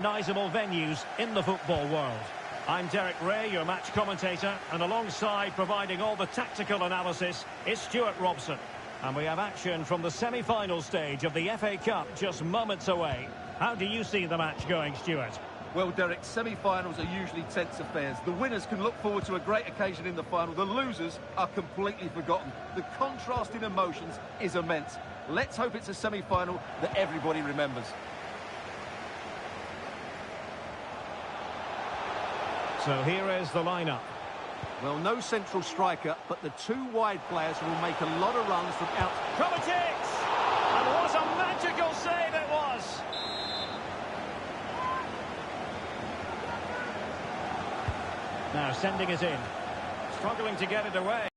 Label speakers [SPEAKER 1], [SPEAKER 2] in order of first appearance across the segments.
[SPEAKER 1] Recognizable venues in the football world. I'm Derek Ray, your match commentator, and alongside providing all the tactical analysis is Stuart Robson. And we have action from the semi-final stage of the FA Cup just moments away. How do you see the match going, Stuart?
[SPEAKER 2] Well, Derek, semi-finals are usually tense affairs. The winners can look forward to a great occasion in the final. The losers are completely forgotten. The contrast in emotions is immense. Let's hope it's a semi-final that everybody remembers.
[SPEAKER 1] So here is the lineup.
[SPEAKER 2] Well, no central striker, but the two wide players who will make a lot of runs from out.
[SPEAKER 1] Kovacic! And what a magical save it was! Now sending it in. Struggling to get it away.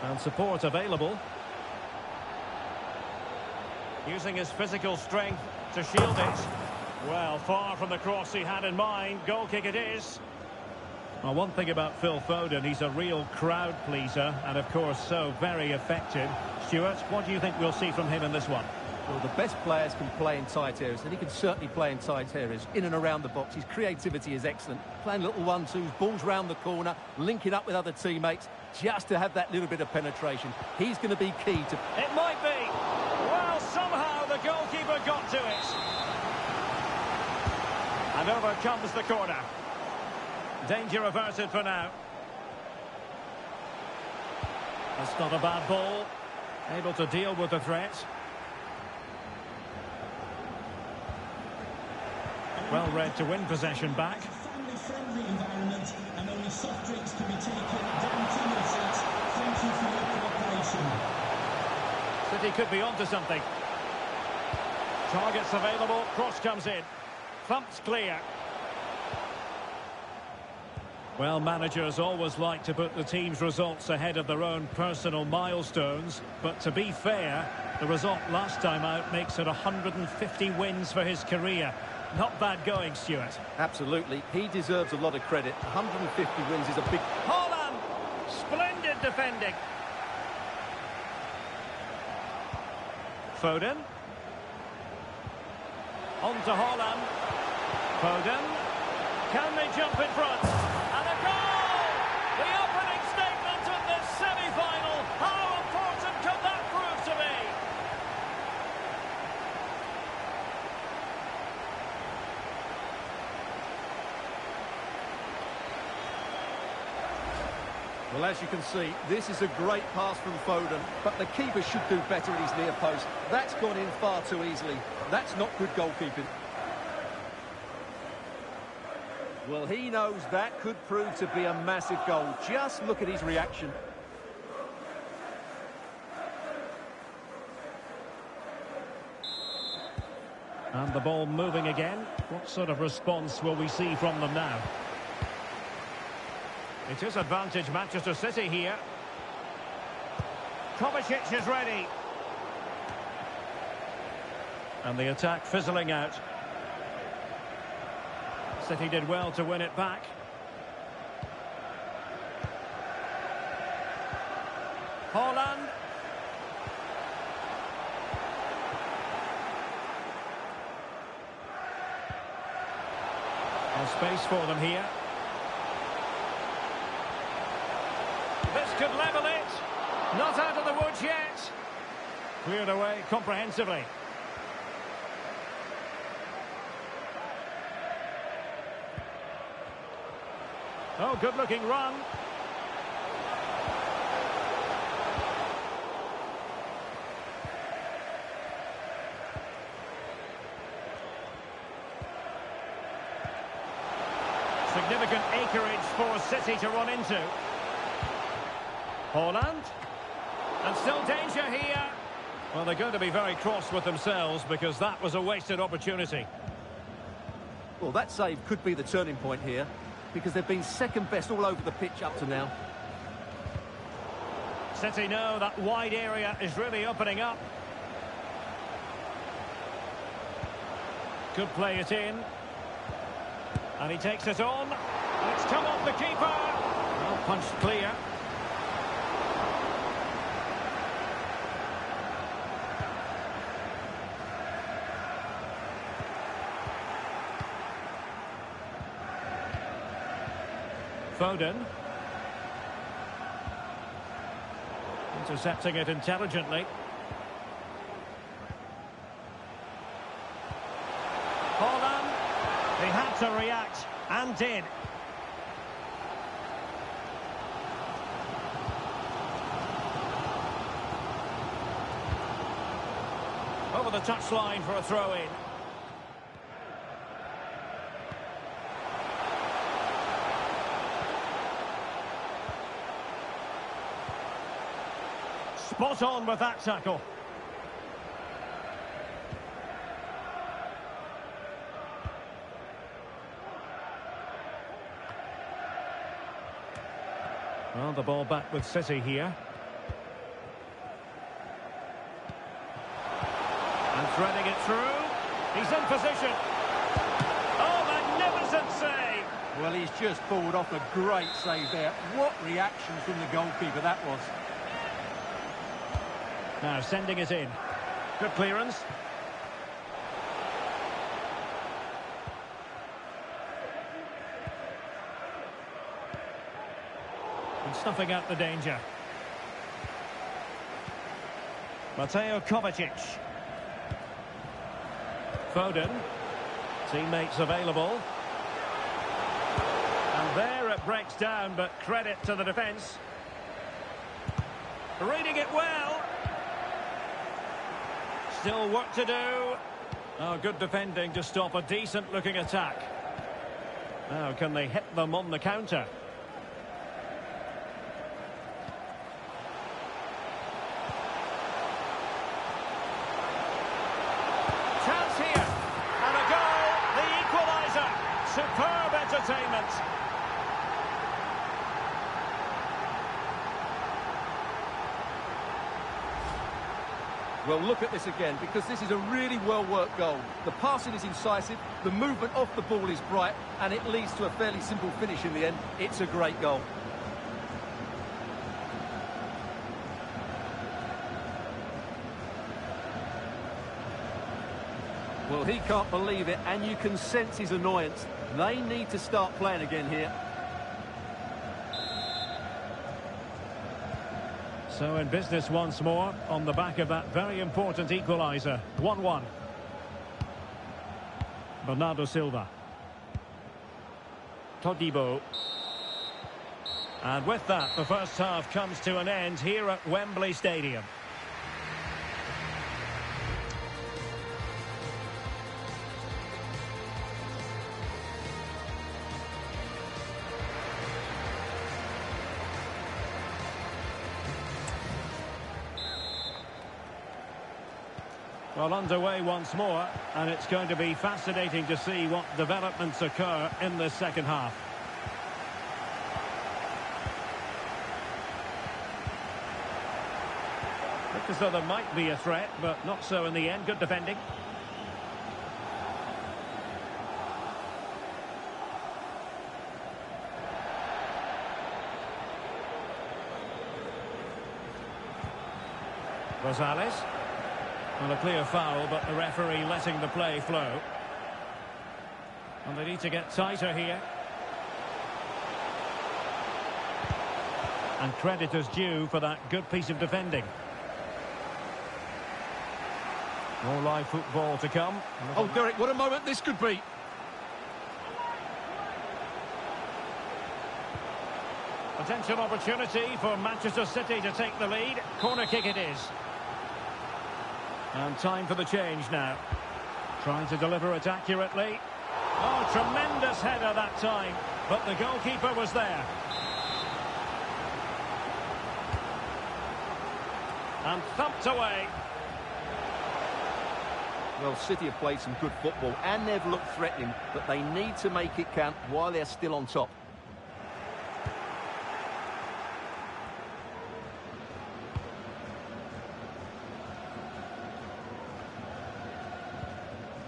[SPEAKER 1] And support available. Using his physical strength to shield it. Well, far from the cross he had in mind. Goal kick it is. Well, one thing about Phil Foden, he's a real crowd pleaser and, of course, so very effective. Stuart, what do you think we'll see from him in this one?
[SPEAKER 2] Well, the best players can play in tight areas, and he can certainly play in tight areas, in and around the box. His creativity is excellent. Playing little one-twos, balls round the corner, linking up with other teammates, just to have that little bit of penetration. He's going to be key to...
[SPEAKER 1] It might be. Well, somehow the goalkeeper got to it. And over comes the corner. Danger averted for now. That's not a bad ball. Able to deal with the threat. Well read to win possession back.
[SPEAKER 3] Family-friendly environment, and only soft drinks can be taken down to your seats. Thank you for your cooperation.
[SPEAKER 1] City could be onto something. Targets available, cross comes in. Thumped clear. Well, managers always like to put the team's results ahead of their own personal milestones, but to be fair, the result last time out makes it 150 wins for his career. Not bad going, Stuart.
[SPEAKER 2] Absolutely. He deserves a lot of credit. 150 wins is a big...
[SPEAKER 1] Haaland! Splendid defending. Foden. On to Haaland. Foden. Can they jump in front? And a goal! The opening statement of this semi-final. How important could that prove to be?
[SPEAKER 2] Well, as you can see, this is a great pass from Foden, but the keeper should do better at his near post. That's gone in far too easily. That's not good goalkeeping. Well, he knows that could prove to be a massive goal. Just look at his reaction.
[SPEAKER 1] And the ball moving again. What sort of response will we see from them now? It is advantage Manchester City here. Kovacic is ready. And the attack fizzling out. City did well to win it back. Haaland. No space for them here. This could level it. Not out of the woods yet. Cleared away comprehensively. Oh, good-looking run. Significant acreage for City to run into. Haaland. And still danger here. Well, they're going to be very cross with themselves because that was a wasted opportunity.
[SPEAKER 2] Well, that save could be the turning point here, because they've been second best all over the pitch up to now.
[SPEAKER 1] City know that wide area is really opening up. Could play it in. And he takes it on. And it's come off the keeper. Well, punched clear. Foden. Intercepting it intelligently. Haaland. He had to react, and did. Over the touchline for a throw-in. Spot on with that tackle. Well, the ball back with City here. And threading it through. He's in position. Oh, magnificent save!
[SPEAKER 2] Well, he's just pulled off a great save there. What reaction from the goalkeeper that was.
[SPEAKER 1] Now sending it in. Good clearance. And snuffing out the danger. Mateo Kovacic. Foden. Teammates available. And there it breaks down, but credit to the defence. Reading it well. Still work to do. Oh, good defending to stop a decent-looking attack. Now, can they hit them on the counter? Chance here. And a goal. The equaliser. Superb entertainment.
[SPEAKER 2] Well, look at this again, because this is a really well-worked goal. The passing is incisive, the movement off the ball is bright, and it leads to a fairly simple finish in the end. It's a great goal. Well, he can't believe it, and you can sense his annoyance. They need to start playing again here.
[SPEAKER 1] So in business once more, on the back of that very important equaliser. 1-1. Bernardo Silva. Todibo. And with that, the first half comes to an end here at Wembley Stadium. Well, underway once more, and it's going to be fascinating to see what developments occur in the second half. Look as though there might be a threat, but not so in the end. Good defending. Rosales. Well, a clear foul, but the referee letting the play flow. And they need to get tighter here. And credit is due for that good piece of defending. More live football to come.
[SPEAKER 2] Oh, Derek, what a moment this could be.
[SPEAKER 1] Potential opportunity for Manchester City to take the lead. Corner kick it is. And time for the change now. Trying to deliver it accurately. Oh, tremendous header that time. But the goalkeeper was there. And thumped away.
[SPEAKER 2] Well, City have played some good football and they've looked threatening, but they need to make it count while they're still on top.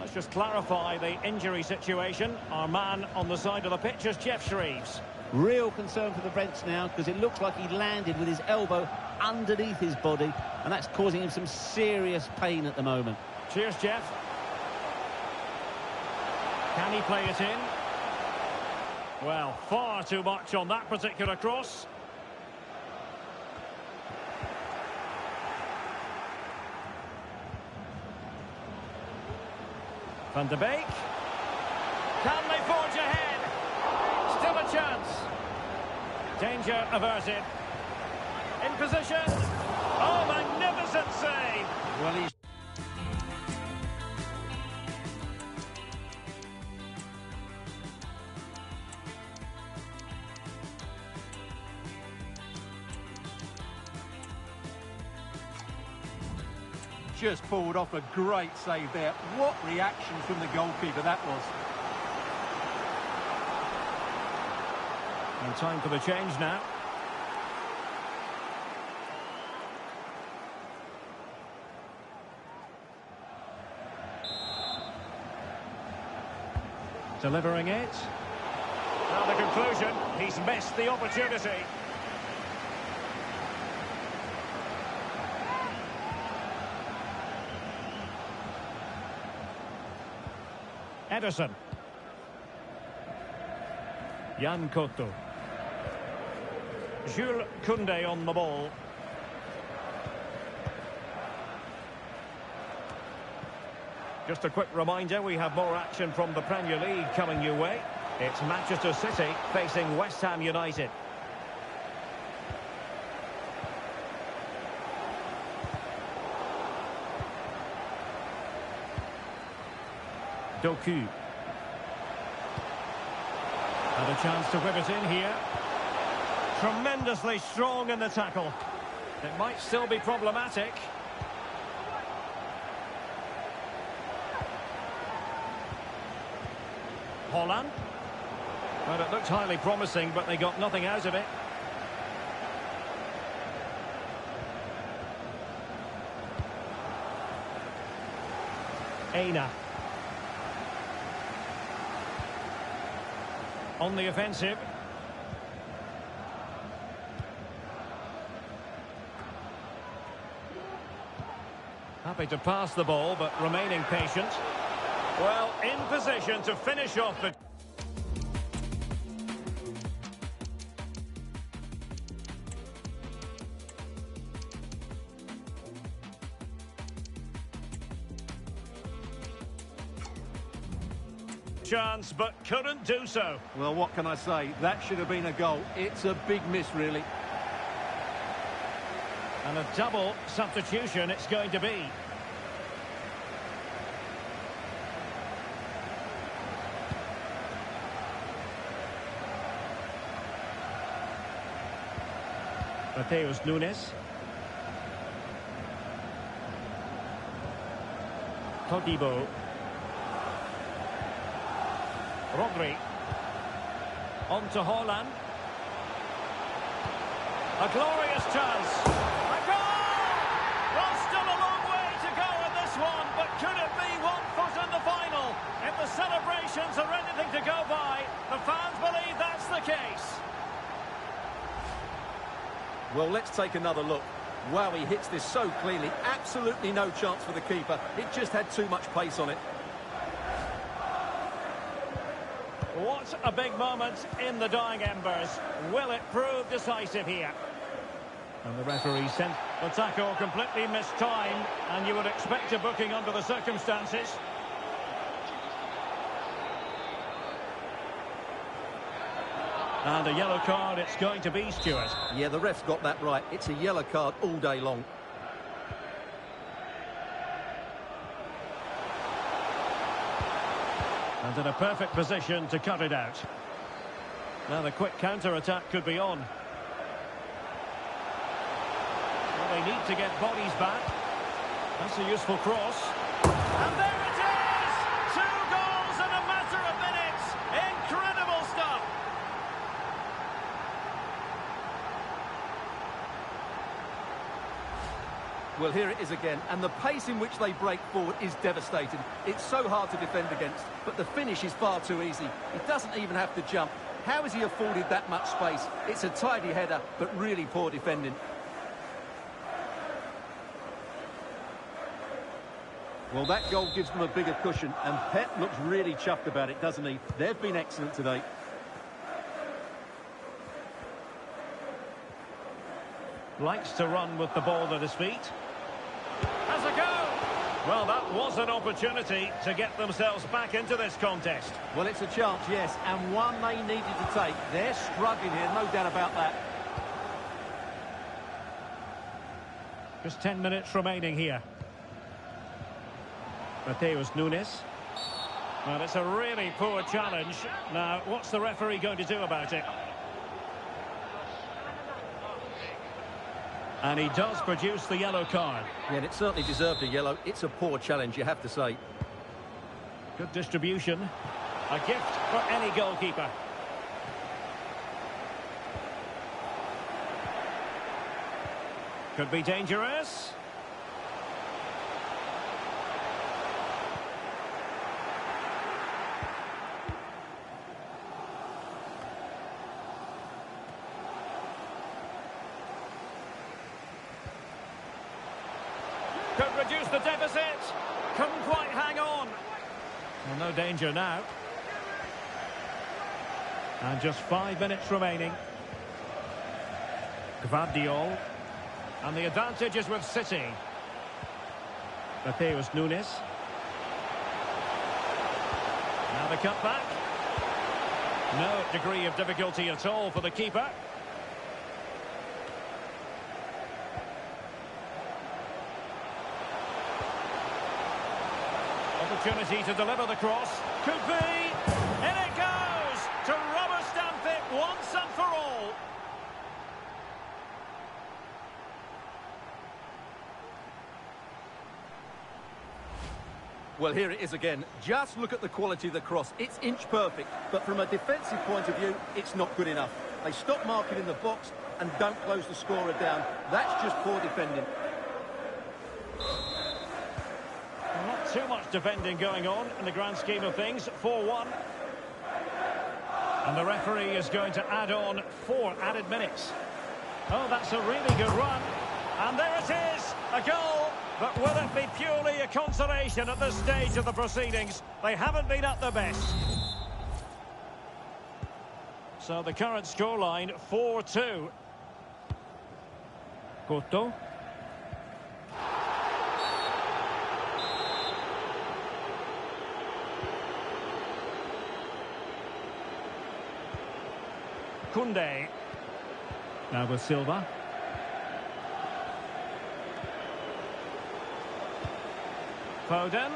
[SPEAKER 1] Let's just clarify the injury situation. Our man on the side of the pitch is Geoff Shreeves.
[SPEAKER 4] Real concern for the Reds now, because it looks like he landed with his elbow underneath his body, and that's causing him some serious pain at the moment.
[SPEAKER 1] Cheers, Geoff. Can he play it in? Well, far too much on that particular cross. Van de Beek. Can they forge ahead? Still a chance. Danger averted. In position. Oh, magnificent save.
[SPEAKER 2] Well, he's just pulled off a great save there. What reaction from the goalkeeper that was.
[SPEAKER 1] And time for the change now. Delivering it. Now the conclusion, he's missed the opportunity. Ederson. Jan Koto. Jules Koundé on the ball. Just a quick reminder, we have more action from the Premier League coming your way. It's Manchester City facing West Ham United. Doku. And a chance to whip it in here. Tremendously strong in the tackle. It might still be problematic. Holland. Well, it looked highly promising, but they got nothing out of it. Aina. On the offensive. Happy to pass the ball, but remaining patient. Well, in position to finish off the... chance, but couldn't do so.
[SPEAKER 2] Well, what can I say? That should have been a goal. It's a big miss, really.
[SPEAKER 1] And a double substitution it's going to be. Mateus Nunes. Todibo. Rodri. On to Holland. A glorious chance. A goal! Well, still a long way to go in this one, but could it be 1 foot in the final? If the celebrations are anything to go by, the fans believe that's the case.
[SPEAKER 2] Well, let's take another look. Wow, he hits this so cleanly. Absolutely no chance for the keeper. It just had too much pace on it.
[SPEAKER 1] What a big moment in the dying embers. Will it prove decisive here? And the referee sent the tackle completely mistimed, and you would expect a booking under the circumstances. And a yellow card it's going to be, Stuart.
[SPEAKER 2] Yeah, the ref's got that right. It's a yellow card all day long.
[SPEAKER 1] And in a perfect position to cut it out. Now the quick counter-attack could be on. Well, they need to get bodies back. That's a useful cross. And there it is! 2 goals in a matter of minutes! Incredible stuff!
[SPEAKER 2] Well, here it is again, and the pace in which they break forward is devastating. It's so hard to defend against, but the finish is far too easy. He doesn't even have to jump. How has he afforded that much space? It's a tidy header, but really poor defending. Well, that goal gives them a bigger cushion, and Pep looks really chuffed about it, doesn't he? They've been excellent today.
[SPEAKER 1] Likes to run with the ball at his feet. Has a go! Well, that was an opportunity to get themselves back into this contest.
[SPEAKER 2] Well, it's a chance, yes, and one they needed to take. They're struggling here, no doubt about that.
[SPEAKER 1] Just 10 minutes remaining here. Mateus Nunes. Well, it's a really poor challenge. Now, what's the referee going to do about it? And he does produce the yellow card.
[SPEAKER 2] Yeah, and it certainly deserved a yellow. It's a poor challenge, you have to say.
[SPEAKER 1] Good distribution. A gift for any goalkeeper. Could be dangerous. Could reduce the deficit. Couldn't quite hang on. Well, no danger now. And just 5 minutes remaining. Gvardiol. And the advantage is with City. Mateus Nunes. Now the cutback. No degree of difficulty at all for the keeper. Opportunity to deliver the cross. Could be. In it goes! To rubber stamp it once and for all.
[SPEAKER 2] Well, here it is again. Just look at the quality of the cross. It's inch perfect, but from a defensive point of view, it's not good enough. They stop marking in the box and don't close the scorer down. That's just poor defending.
[SPEAKER 1] Not too much defending going on in the grand scheme of things. 4-1. And the referee is going to add on 4 added minutes. Oh, that's a really good run. And there it is, a goal. But will it be purely a consolation at this stage of the proceedings? They haven't been at their best. So the current scoreline, 4-2. Couto. Koundé. Now with Silva. Foden.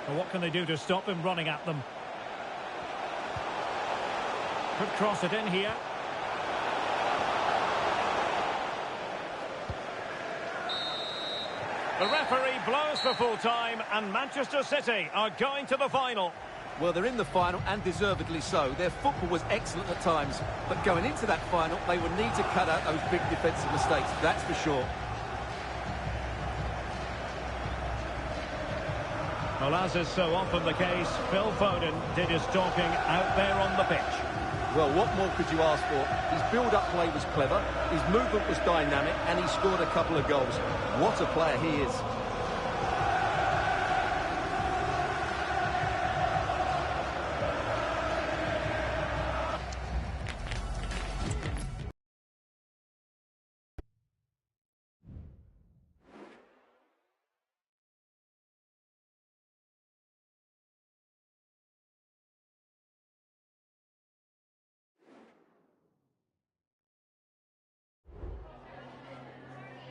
[SPEAKER 1] Well, what can they do to stop him running at them? Could cross it in here. The referee blows for full time and Manchester City are going to the final.
[SPEAKER 2] Well, they're in the final and deservedly so. Their football was excellent at times, but going into that final, they would need to cut out those big defensive mistakes, that's for sure.
[SPEAKER 1] Well, as is so often the case, Phil Foden did his talking out there on the pitch.
[SPEAKER 2] Well, what more could you ask for? His build-up play was clever, his movement was dynamic, and he scored a couple of goals. What a player he is.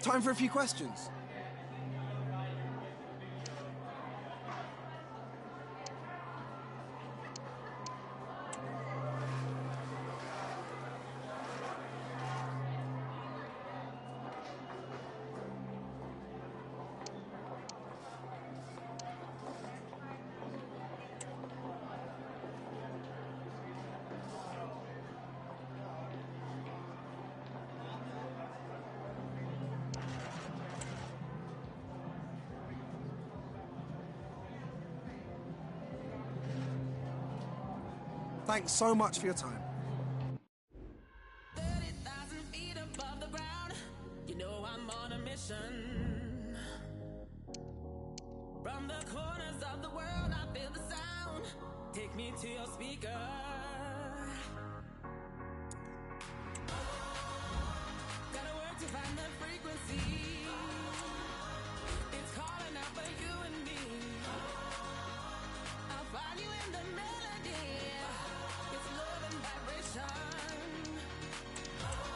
[SPEAKER 5] Time for a few questions. Thanks so much for your time.
[SPEAKER 6] 30,000 feet above the ground, you know I'm on a mission. From the corners of the world, I feel the sound. Take me to your speaker. to find the frequency. It's calling out for you and me. I'll find you in the melody. It's love and vibration. Gonna find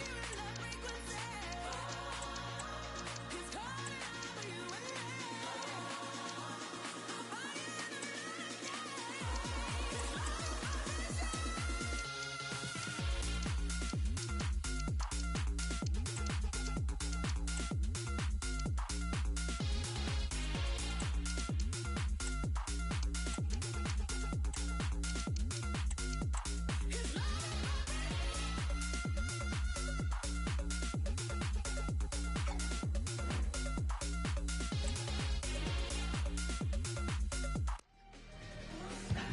[SPEAKER 6] you in the frequency. It's calling out for you and me. I'll find you in the melody. It's love and vibration.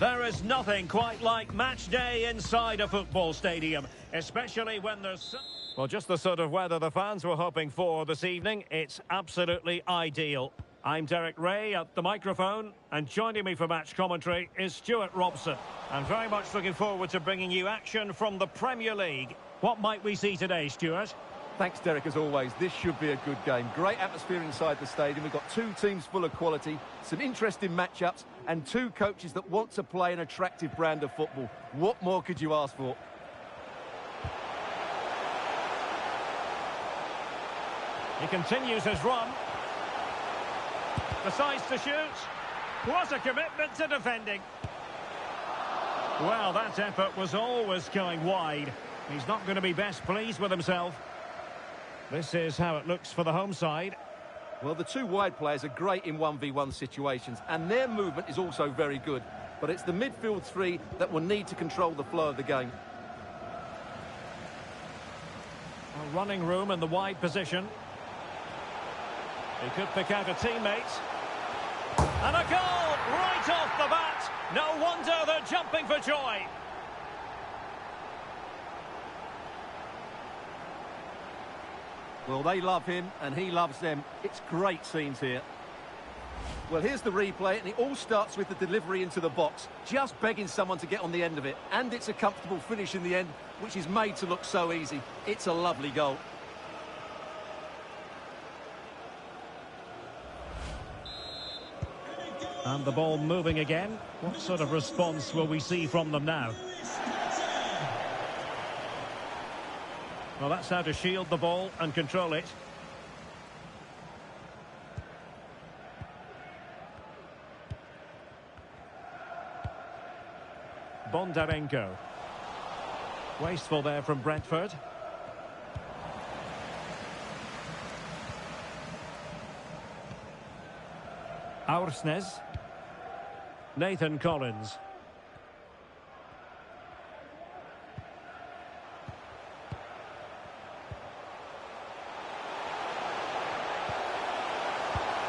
[SPEAKER 1] There is nothing quite like match day inside a football stadium, especially when there's... Well, just the sort of weather the fans were hoping for this evening. It's absolutely ideal. I'm Derek Ray at the microphone, and joining me for match commentary is Stuart Robson. I'm very much looking forward to bringing you action from the Premier League. What might we see today, Stuart?
[SPEAKER 2] Thanks, Derek, as always. This should be a good game. Great atmosphere inside the stadium. We've got two teams full of quality, some interesting matchups, and two coaches that want to play an attractive brand of football. What more could you ask for?
[SPEAKER 1] He continues his run. Decides to shoot. What a commitment to defending. Well, that effort was always going wide. He's not going to be best pleased with himself. This is how it looks for the home side.
[SPEAKER 2] Well, the two wide players are great in 1v1 situations, and their movement is also very good. But it's the midfield three that will need to control the flow of the game.
[SPEAKER 1] A running room in the wide position. He could pick out a teammate. And a goal right off the bat. No wonder they're jumping for joy.
[SPEAKER 2] Well, they love him, and he loves them. It's great scenes here. Well, here's the replay, and it all starts with the delivery into the box, just begging someone to get on the end of it. And it's a comfortable finish in the end, which is made to look so easy. It's a lovely goal.
[SPEAKER 1] And the ball moving again. What sort of response will we see from them now? Well, that's how to shield the ball and control it. Bondarenko. Wasteful there from Brentford. Aursnes. Nathan Collins.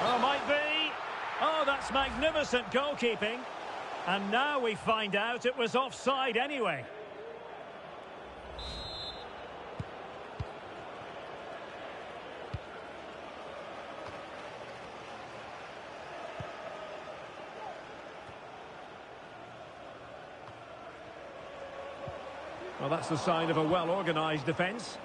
[SPEAKER 1] Oh, might be. Oh, that's magnificent goalkeeping. And now we find out it was offside anyway. Well, that's the sign of a well-organised defence.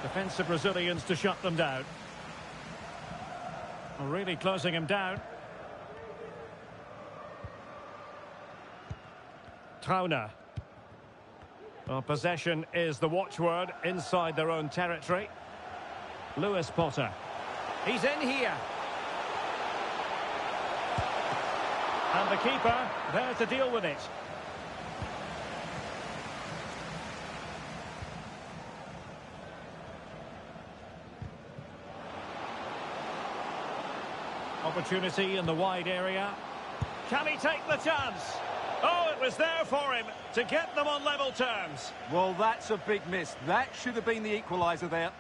[SPEAKER 1] Defensive Brazilians to shut them down. Well, really closing him down. Trauner. Well, possession is the watchword inside their own territory. Lewis Potter. He's in here. And the keeper there to deal with it. Opportunity in the wide area. Can he take the chance? Oh, it was there for him to get them on level terms.
[SPEAKER 2] Well, that's a big miss. That should have been the equaliser there.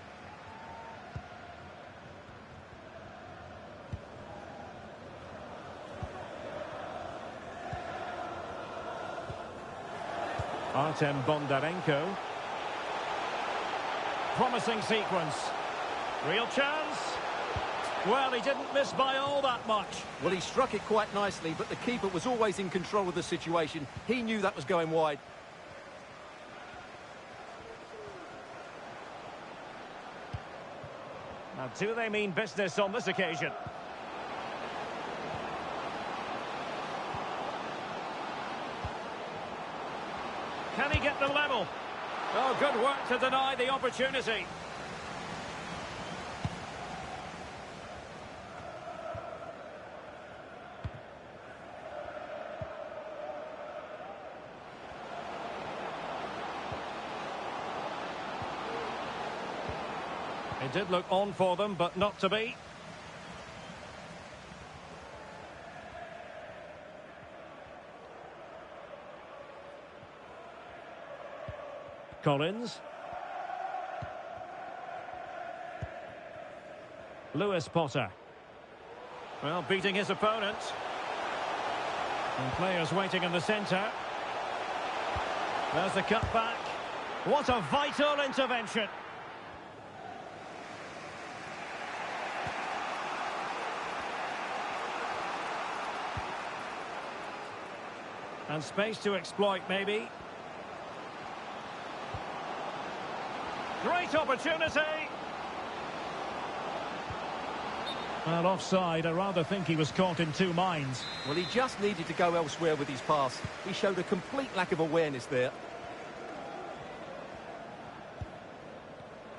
[SPEAKER 1] Artem Bondarenko. Promising sequence. Real chance. Well, he didn't miss by all that much.
[SPEAKER 2] Well, he struck it quite nicely, but the keeper was always in control of the situation. He knew that was going wide.
[SPEAKER 1] Now, do they mean business on this occasion? Can he get them level? Oh, good work to deny the opportunity. It did look on for them, but not to be. Collins. Lewis Potter. Well, beating his opponent. And players waiting in the centre. There's the cutback. What a vital intervention. And space to exploit, maybe. Great opportunity. Well, offside. I rather think he was caught in two minds.
[SPEAKER 2] Well, he just needed to go elsewhere with his pass. He showed a complete lack of awareness there.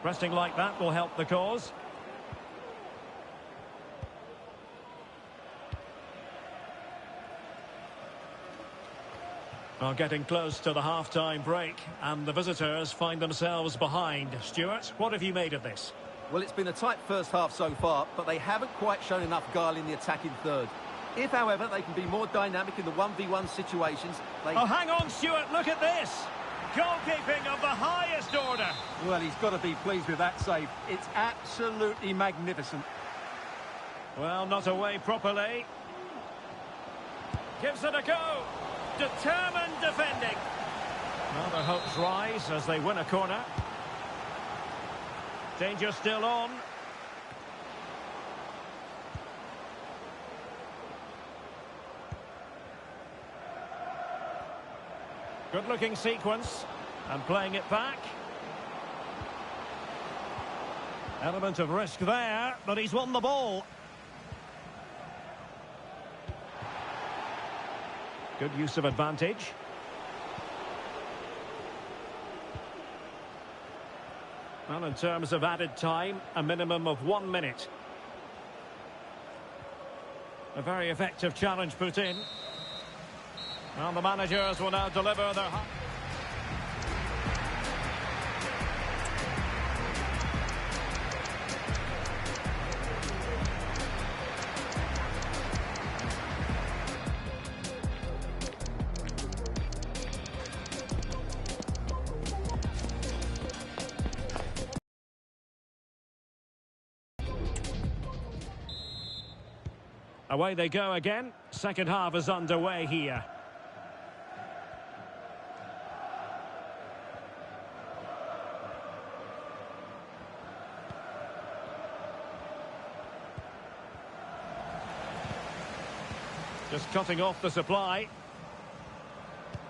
[SPEAKER 1] Resting like that will help the cause. Well, getting close to the half-time break, and the visitors find themselves behind. Stuart, what have you made of this?
[SPEAKER 2] Well, it's been a tight first half so far, but they haven't quite shown enough guile in the attacking third. If, however, they can be more dynamic in the 1v1 situations, they...
[SPEAKER 1] Oh, hang on, Stuart, look at this! Goalkeeping of the highest order!
[SPEAKER 2] Well, he's got to be pleased with that save. It's absolutely magnificent.
[SPEAKER 1] Well, not away properly. Gives it a go! Determined defending. Well, their hopes rise as they win a corner. Danger still on. Good-looking sequence. And playing it back. Element of risk there, but he's won the ball. Good use of advantage. Well, in terms of added time, a minimum of 1 minute. A very effective challenge put in. Well, the managers will now deliver their... Away they go again. Second half is underway here. Just cutting off the supply.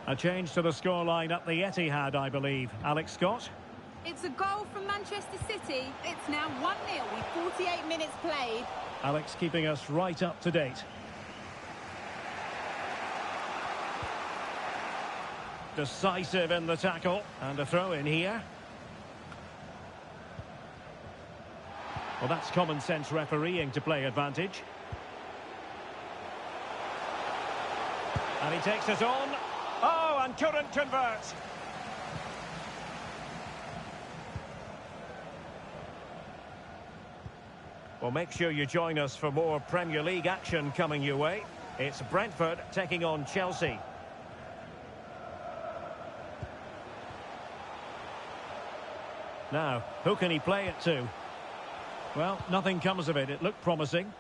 [SPEAKER 1] A change to the scoreline at the Etihad, I believe. Alex Scott.
[SPEAKER 6] It's a goal from Manchester City. It's now 1-0 with 48 minutes played.
[SPEAKER 1] Alex keeping us right up to date. Decisive in the tackle. And a throw in here. Well, that's common sense refereeing to play advantage. And he takes it on. Oh, and couldn't convert. Well, make sure you join us for more Premier League action coming your way. It's Brentford taking on Chelsea. Now, who can he play it to? Well, nothing comes of it. It looked promising.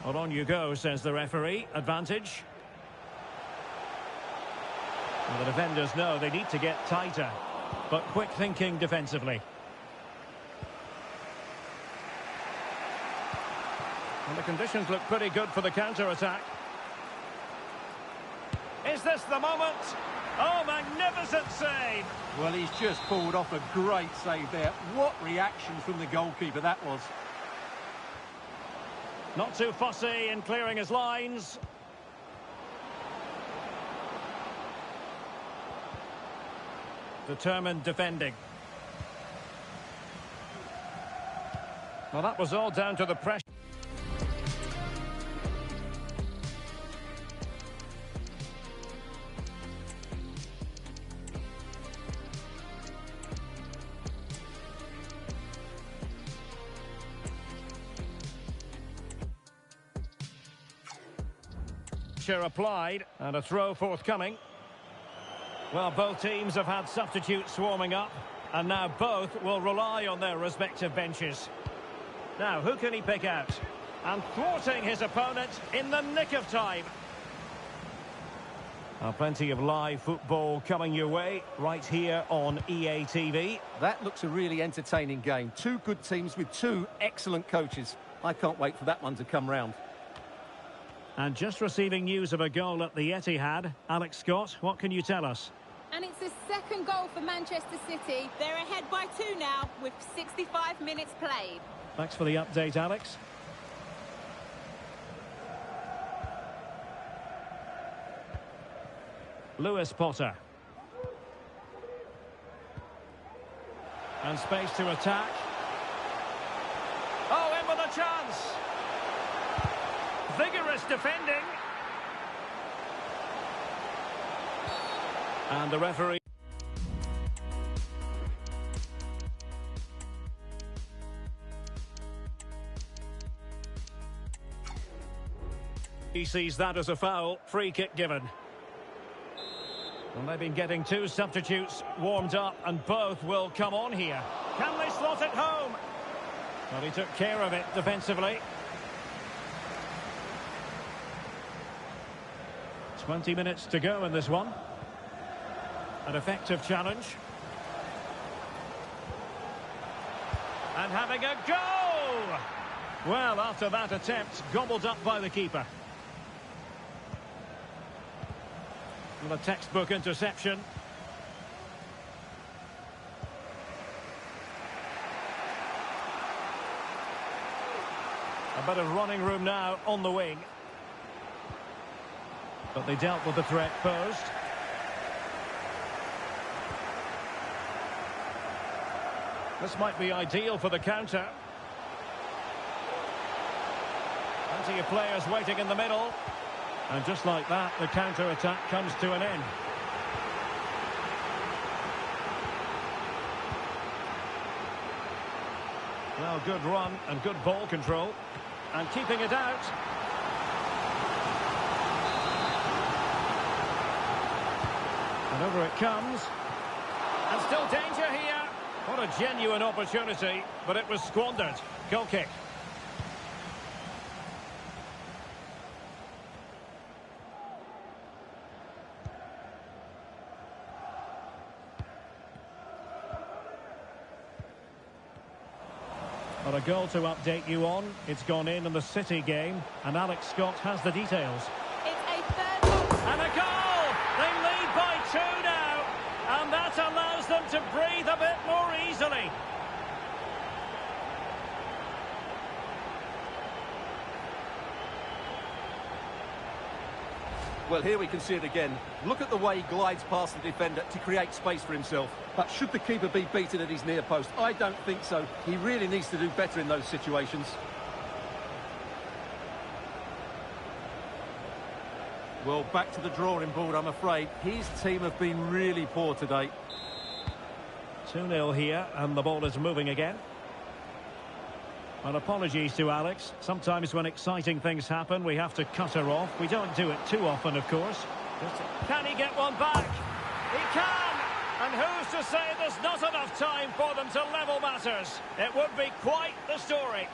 [SPEAKER 1] Well, on you go, says the referee. Advantage. Well, the defenders know they need to get tighter, but quick thinking defensively. And the conditions look pretty good for the counter-attack. Is this the moment? Oh, magnificent save!
[SPEAKER 2] Well, he's just pulled off a great save there. What reaction from the goalkeeper that was.
[SPEAKER 1] Not too fussy in clearing his lines. Determined defending. Well, that was all down to the pressure. Applied and a throw forthcoming. Well, both teams have had substitutes swarming up, and now both will rely on their respective benches. Now, who can he pick out? And thwarting his opponent in the nick of time. Plenty of live football coming your way right here on EA TV.
[SPEAKER 2] That looks a really entertaining game. Two good teams with two excellent coaches. I can't wait for that one to come round.
[SPEAKER 1] And just receiving news of a goal at the Etihad. Alex Scott, what can you tell us?
[SPEAKER 6] And it's the second goal for Manchester City. They're ahead by 2 now with 65 minutes played.
[SPEAKER 1] Thanks for the update, Alex. Lewis Potter. And space to attack. Oh, in with a chance. Vigorous defending. And the referee. He sees that as a foul. Free kick given. And they've been getting two substitutes warmed up, and both will come on here. Can they slot it home? Well, he took care of it defensively. 20 minutes to go in this one. An effective challenge. And having a go! Well, after that attempt, gobbled up by the keeper. With a textbook interception. A bit of running room now on the wing. But they dealt with the threat posed. This might be ideal for the counter. Plenty of players waiting in the middle. And just like that, the counter-attack comes to an end. Well, good run and good ball control. And keeping it out. And over it comes. And still danger here. What a genuine opportunity, but it was squandered. Goal kick. Well, a goal to update you on. It's gone in the City game, and Alex Scott has the details.
[SPEAKER 6] It's a third goal.
[SPEAKER 1] And a goal! They lead by 2 now, and that allows them to breathe a bit more easily.
[SPEAKER 2] Well, here we can see it again. Look at the way he glides past the defender to create space for himself. But should the keeper be beaten at his near post? I don't think so. He really needs to do better in those situations. Well, back to the drawing board, I'm afraid. His team have been really poor today.
[SPEAKER 1] 2-0 here, and the ball is moving again. Well, apologies to Alex. Sometimes when exciting things happen, we have to cut her off. We don't do it too often, of course. Can he get one back? He can! And who's to say there's not enough time for them to level matters? It would be quite the story.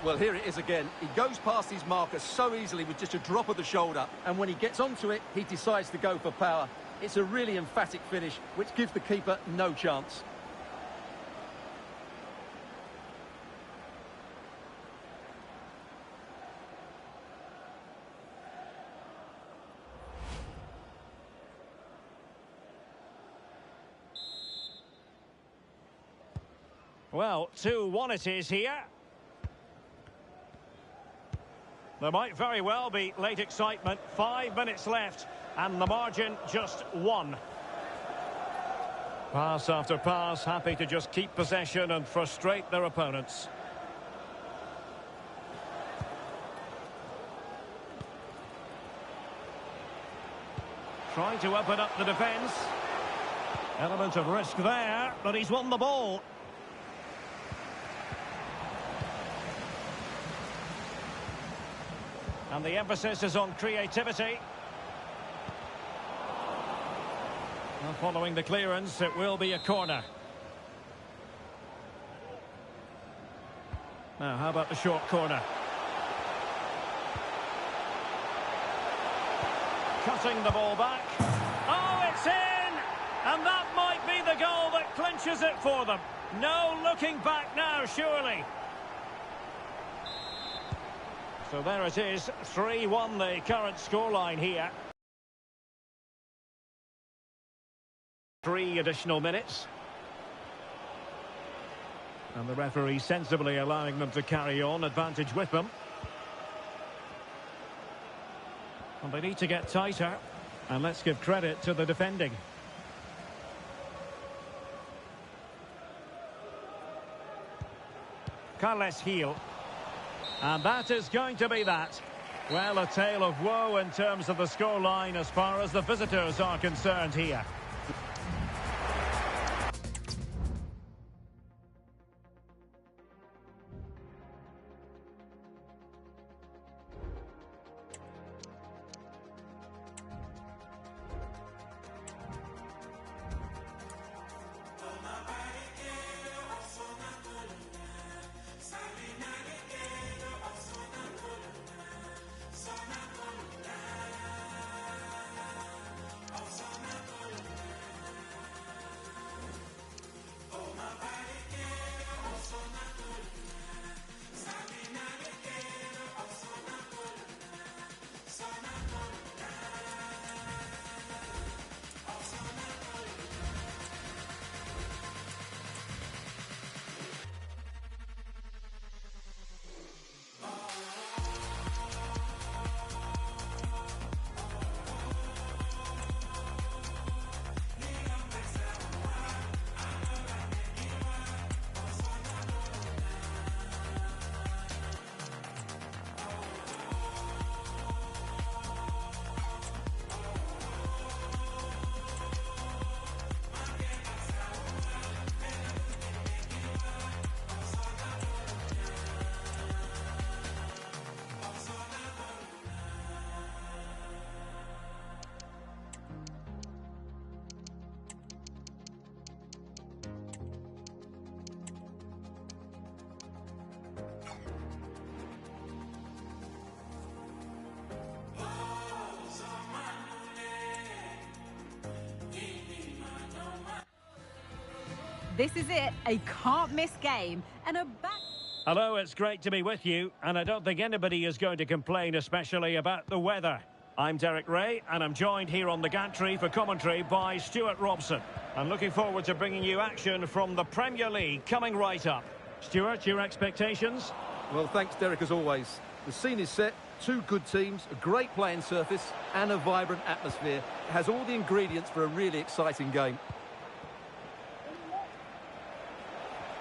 [SPEAKER 2] Well, here it is again. He goes past his marker so easily with just a drop of the shoulder. And when he gets onto it, he decides to go for power. It's a really emphatic finish, which gives the keeper no chance.
[SPEAKER 1] Well, 2-1 it is here. There might very well be late excitement. 5 minutes left, and the margin just 1. Pass after pass, happy to just keep possession and frustrate their opponents. Trying to open up the defence. Element of risk there, but he's won the ball. And the emphasis is on creativity. Well, following the clearance, it will be a corner. Now, how about the short corner? Cutting the ball back. Oh, it's in! And that might be the goal that clinches it for them. No looking back now, surely. So there it is, 3-1 the current scoreline here. 3 additional minutes. And the referee sensibly allowing them to carry on, advantage with them. And they need to get tighter. And let's give credit to the defending. Carles Gil. And that is going to be that. Well, a tale of woe in terms of the scoreline as far as the visitors are concerned here.
[SPEAKER 6] This is it, a can't-miss game, and a back...
[SPEAKER 1] Hello, it's great to be with you, and I don't think anybody is going to complain, especially about the weather. I'm Derek Ray, and I'm joined here on the gantry for commentary by Stuart Robson. I'm looking forward to bringing you action from the Premier League coming right up. Stuart, your expectations?
[SPEAKER 2] Well, thanks, Derek, as always. The scene is set, 2 good teams, a great playing surface, and a vibrant atmosphere. It has all the ingredients for a really exciting game.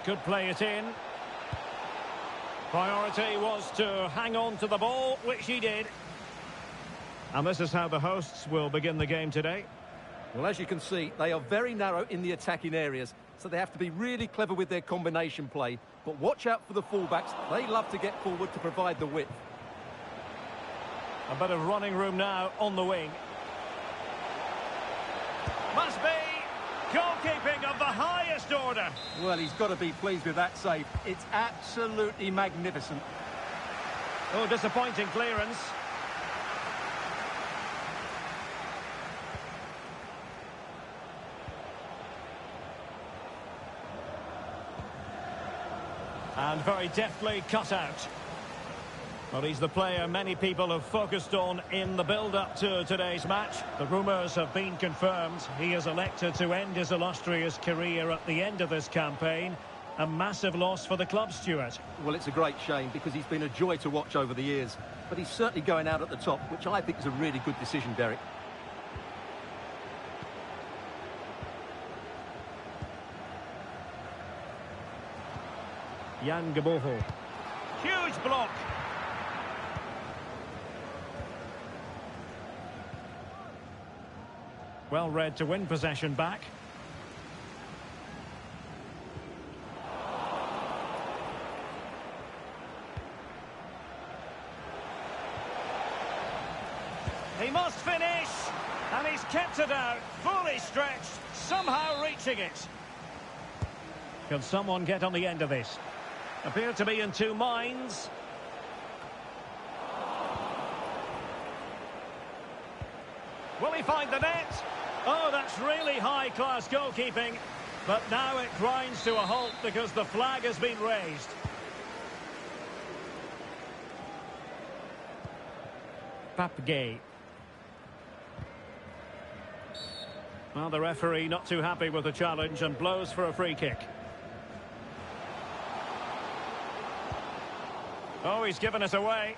[SPEAKER 1] Could play it in. Priority was to hang on to the ball, which he did. And this is how the hosts will begin the game today.
[SPEAKER 2] Well, as you can see, they are very narrow in the attacking areas, so they have to be really clever with their combination play. But watch out for the fullbacks. They love to get forward to provide the width.
[SPEAKER 1] A bit of running room now on the wing. Must be goalkeeping of the highest order.
[SPEAKER 2] Well, he's got to be pleased with that save. It's absolutely magnificent.
[SPEAKER 1] Oh, disappointing clearance. And very deftly cut out. Well, he's the player many people have focused on in the build-up to today's match. The rumours have been confirmed. He has elected to end his illustrious career at the end of this campaign. A massive loss for the club, Stuart.
[SPEAKER 2] Well, it's a great shame because he's been a joy to watch over the years. But he's certainly going out at the top, which I think is a really good decision, Derek.
[SPEAKER 1] Jan Geboho. Huge block. Well read to win possession back. He must finish, and he's kept it out, fully stretched, somehow reaching it. Can someone get on the end of this? Appear to be in two minds. Will he find the net? Oh, that's really high-class goalkeeping. But now it grinds to a halt because the flag has been raised. Pape Gueye. Well, the referee not too happy with the challenge and blows for a free kick. Oh, he's given it away.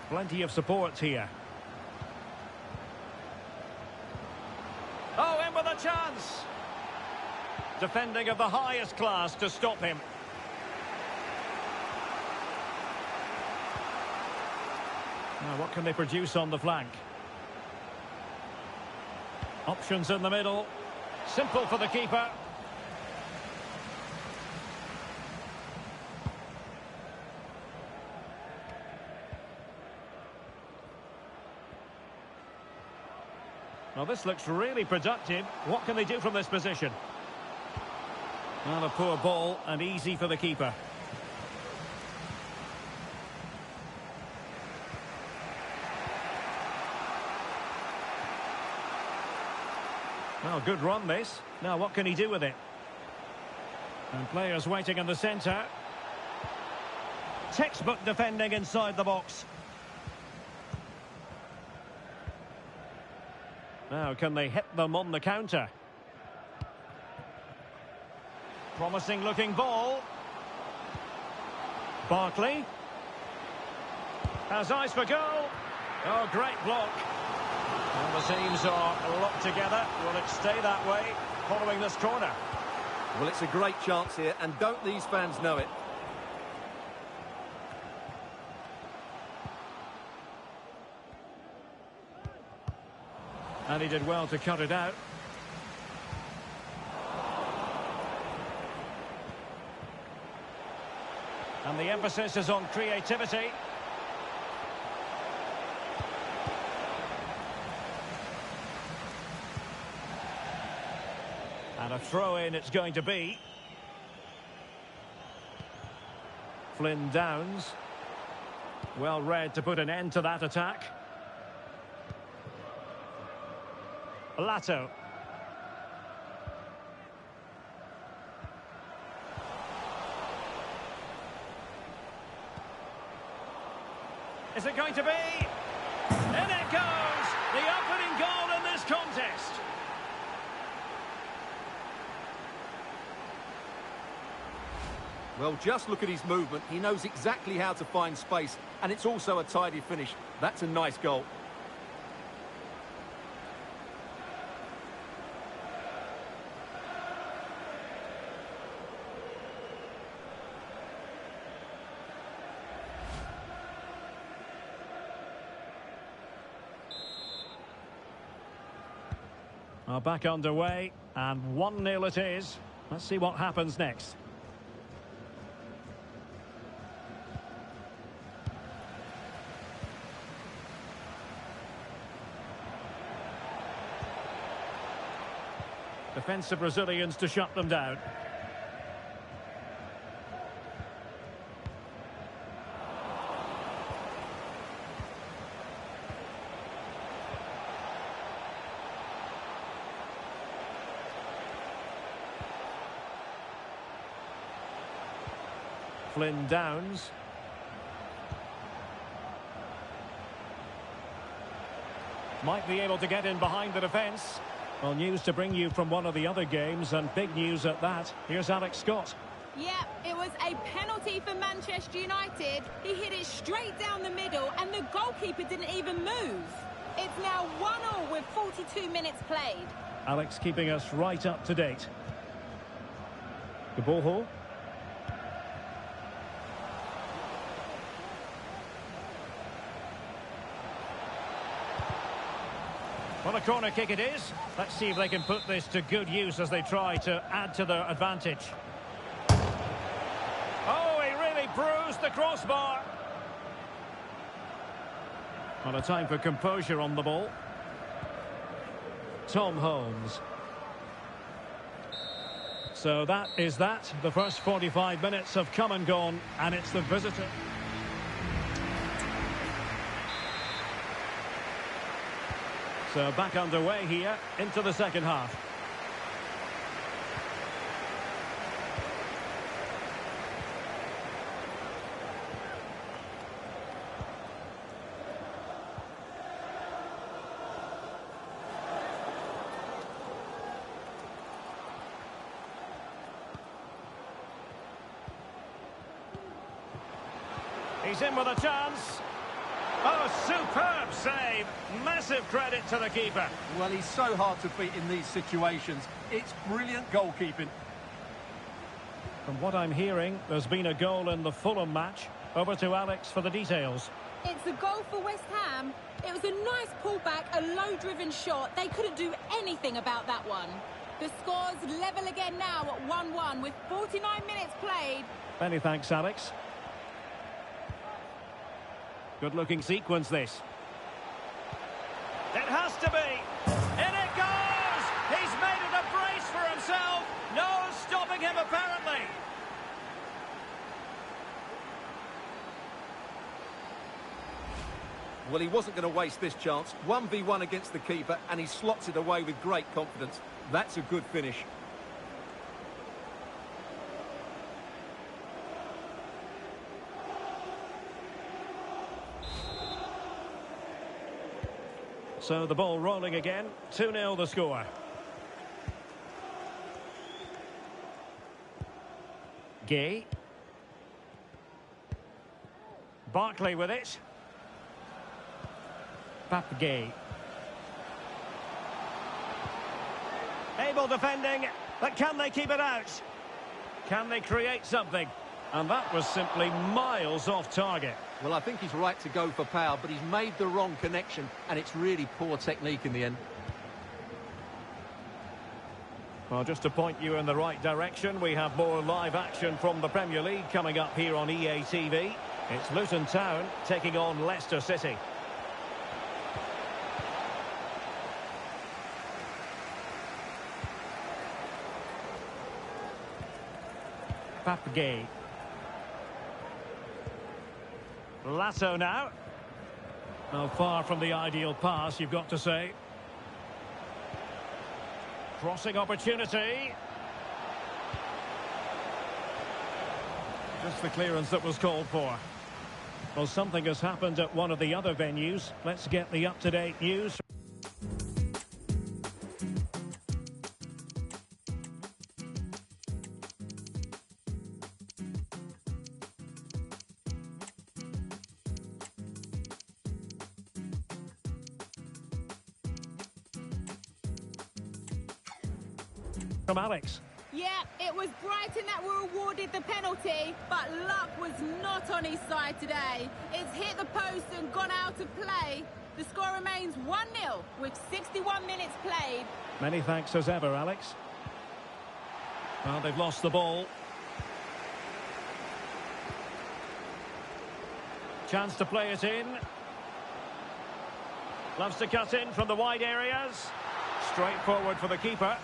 [SPEAKER 1] Plenty of support here. Oh, in with a chance. Defending of the highest class to stop him. Now, what can they produce on the flank? Options in the middle. Simple for the keeper. Well, this looks really productive. What can they do from this position? Well, a poor ball and easy for the keeper. Well, good run this. Now, what can he do with it? And players waiting in the centre. Textbook defending inside the box. Now, can they hit them on the counter? Promising looking ball. Barkley. Has eyes for goal. Oh, great block. And the teams are locked together. Will it stay that way following this corner?
[SPEAKER 2] Well, it's a great chance here, and don't these fans know it?
[SPEAKER 1] And he did well to cut it out. And the emphasis is on creativity. And a throw-in it's going to be. Flynn Downs. Well read to put an end to that attack. Lato. Is it going to be? In it goes! The opening goal in this contest.
[SPEAKER 2] Well, just look at his movement. He knows exactly how to find space, and it's also a tidy finish. That's a nice goal.
[SPEAKER 1] Well, back underway, and 1-0 it is. Let's see what happens next. Defensive Brazilians to shut them down. Flynn Downs. Might be able to get in behind the defence. Well, news to bring you from one of the other games, and big news at that. Here's Alex Scott.
[SPEAKER 6] Yeah, it was a penalty for Manchester United. He hit it straight down the middle, and the goalkeeper didn't even move. It's now 1-1 with 42 minutes played.
[SPEAKER 1] Alex keeping us right up to date. The ball hole. Well, a corner kick it is. Let's see if they can put this to good use as they try to add to their advantage. Oh, he really bruised the crossbar. Well, a time for composure on the ball. Tom Holmes. So that is that. The first 45 minutes have come and gone, and it's the visitor. So back underway here into the second half. He's in with a chance. Oh, superb save. Massive credit to the keeper.
[SPEAKER 2] Well, he's so hard to beat in these situations. It's brilliant goalkeeping.
[SPEAKER 1] From what I'm hearing, there's been a goal in the Fulham match. Over to Alex for the details.
[SPEAKER 6] It's a goal for West Ham. It was a nice pullback, a low-driven shot. They couldn't do anything about that one. The score's level again now at 1-1 with 49 minutes played.
[SPEAKER 1] Many thanks, Alex. Good-looking sequence, this. It has to be. In it goes! He's made it a brace for himself. No stopping him, apparently.
[SPEAKER 2] Well, he wasn't going to waste this chance. 1v1 against the keeper, and he slots it away with great confidence. That's a good finish.
[SPEAKER 1] So the ball rolling again. 2-0 the score. Gay. Barkley with it. Pape Gay. Able defending, but can they keep it out? Can they create something? And that was simply miles off target.
[SPEAKER 2] Well, I think he's right to go for power, but he's made the wrong connection, and it's really poor technique in the end.
[SPEAKER 1] Well, just to point you in the right direction, we have more live action from the Premier League coming up here on EA TV. It's Luton Town taking on Leicester City. Pape Gay. Lasso now. Well, far from the ideal pass, you've got to say. Crossing opportunity. Just the clearance that was called for. Well, something has happened at one of the other venues. Let's get the up-to-date news. From Alex.
[SPEAKER 6] Yeah, it was Brighton that were awarded the penalty, but luck was not on his side today. It's hit the post and gone out of play. The score remains 1-0 with 61 minutes played.
[SPEAKER 1] Many thanks as ever, Alex. Well, they've lost the ball. Chance to play it in. Loves to cut in from the wide areas. Straight forward for the keeper.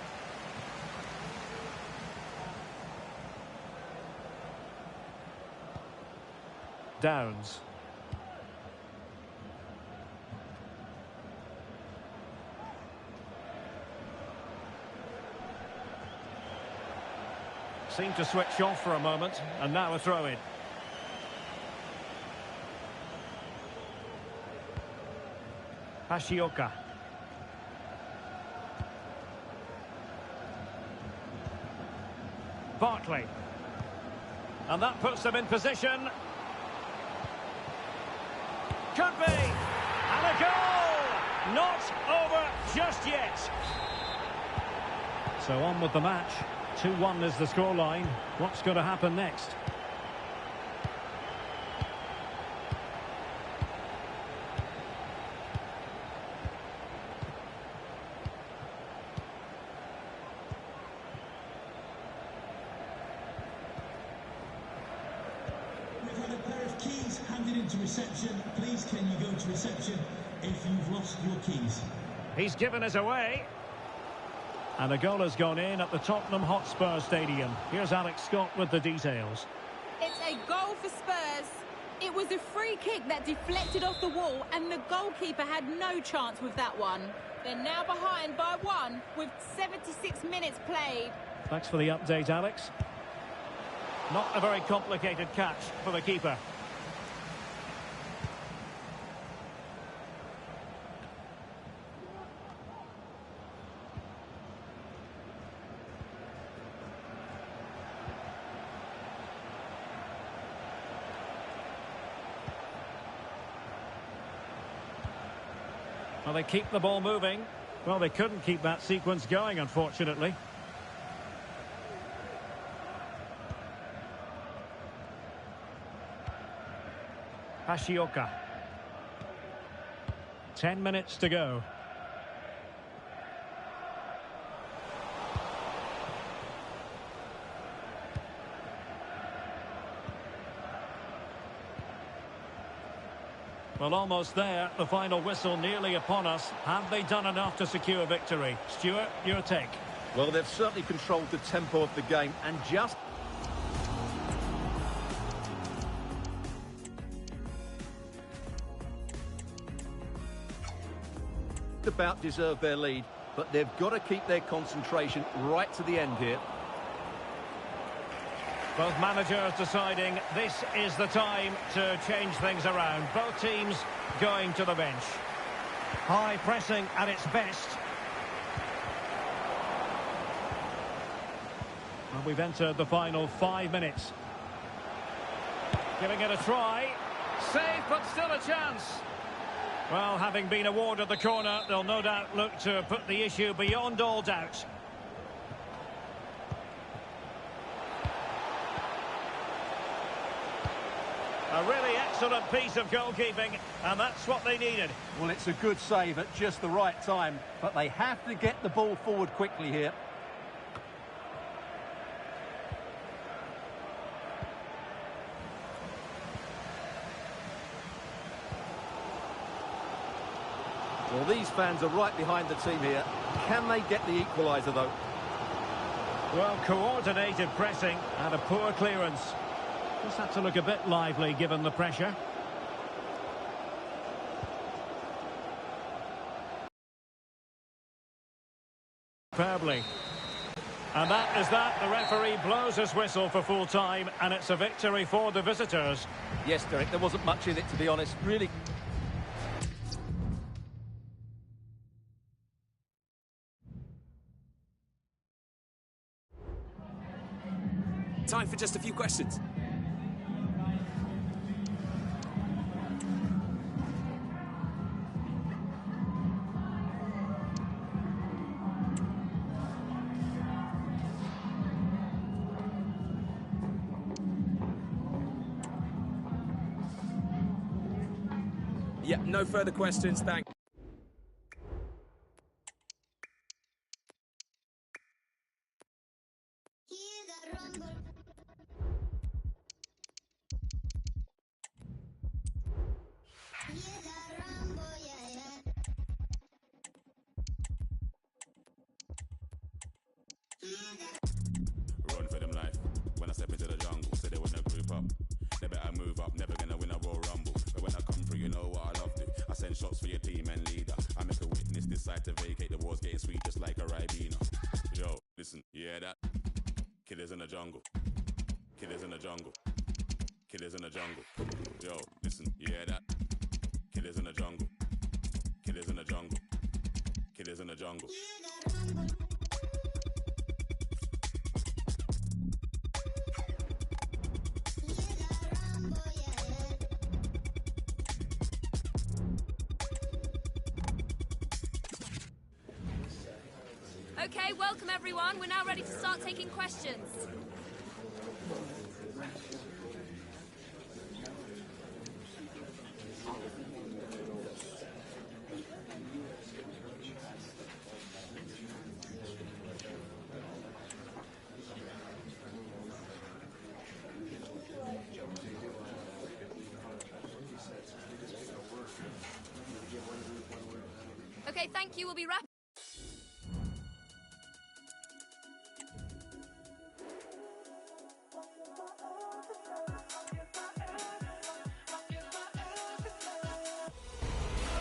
[SPEAKER 1] Downs. Seemed to switch off for a moment, and now a throw-in. Hashioka. Barkley. And that puts them in position. Could be. And a goal! Not over just yet. So on with the match. 2-1 is the scoreline. What's going to happen next?
[SPEAKER 3] We've had a pair of keys handed into reception. Please can you go to reception if you've lost your keys?
[SPEAKER 1] He's given us away. And a goal has gone in at the Tottenham Hotspur Stadium. Here's Alex Scott with the details.
[SPEAKER 6] It's a goal for Spurs. It was a free kick that deflected off the wall, and the goalkeeper had no chance with that one. They're now behind by 1 with 76 minutes played.
[SPEAKER 1] Thanks for the update, Alex. Not a very complicated catch for the keeper. Well, they keep the ball moving. Well, they couldn't keep that sequence going, unfortunately. Hashioka. 10 minutes to go. Well, almost there. The final whistle nearly upon us. Have they done enough to secure victory? Stuart, your take.
[SPEAKER 2] Well, they've certainly controlled the tempo of the game and just about deserve their lead, but they've got to keep their concentration right to the end here.
[SPEAKER 1] Both managers deciding this is the time to change things around. Both teams going to the bench. High pressing at its best. And we've entered the final 5 minutes. Giving it a try. Safe, but still a chance. Well, having been awarded the corner, they'll no doubt look to put the issue beyond all doubt. A really excellent piece of goalkeeping, and that's what they needed.
[SPEAKER 2] Well, it's a good save at just the right time, but they have to get the ball forward quickly here. Well, these fans are right behind the team here. Can they get the equaliser, though?
[SPEAKER 1] Well, coordinated pressing and a poor clearance. Just had to look a bit lively given the pressure. Superbly. And that is that. The referee blows his whistle for full time, and it's a victory for the visitors.
[SPEAKER 2] Yes, Derek, there wasn't much in it, to be honest. Really.
[SPEAKER 7] Time for just a few questions. Yeah, no further questions, thank you.
[SPEAKER 8] Run for them life. When I step into the jungle, say they wanna group up. They better move up, never gonna win a Royal Rumble. But when I come through, you know what I love to. I send shots for your team and leader. I make a witness decide to vacate. The war's getting sweet just like a Ribena. Yo, listen, you hear that? Killers in the jungle. Killers in the jungle. Killers in the jungle. Yo, listen, you hear that? Killers in the jungle. Killers Killers in the jungle. Killers in the jungle.
[SPEAKER 9] Okay, welcome everyone. We're now ready to start taking questions. Okay, thank you. We'll be wrapping.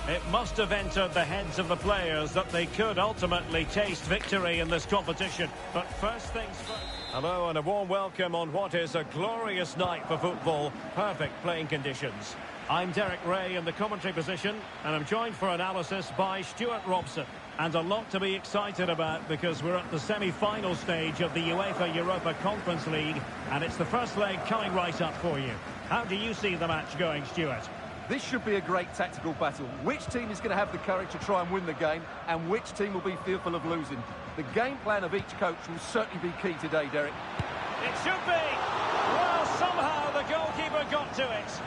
[SPEAKER 1] It must have entered the heads of the players that they could ultimately taste victory in this competition. But first things first. Hello and a warm welcome on what is a glorious night for football. Perfect playing conditions. I'm Derek Ray in the commentary position, and I'm joined for analysis by Stuart Robson. And a lot to be excited about because we're at the semi-final stage of the UEFA Europa Conference League, and it's the first leg coming right up for you. How do you see the match going, Stuart?
[SPEAKER 2] This should be a great tactical battle. Which team is going to have the courage to try and win the game, and which team will be fearful of losing? The game plan of each coach will certainly be key today, Derek.
[SPEAKER 1] It should be! Well, somehow the goalkeeper got to it.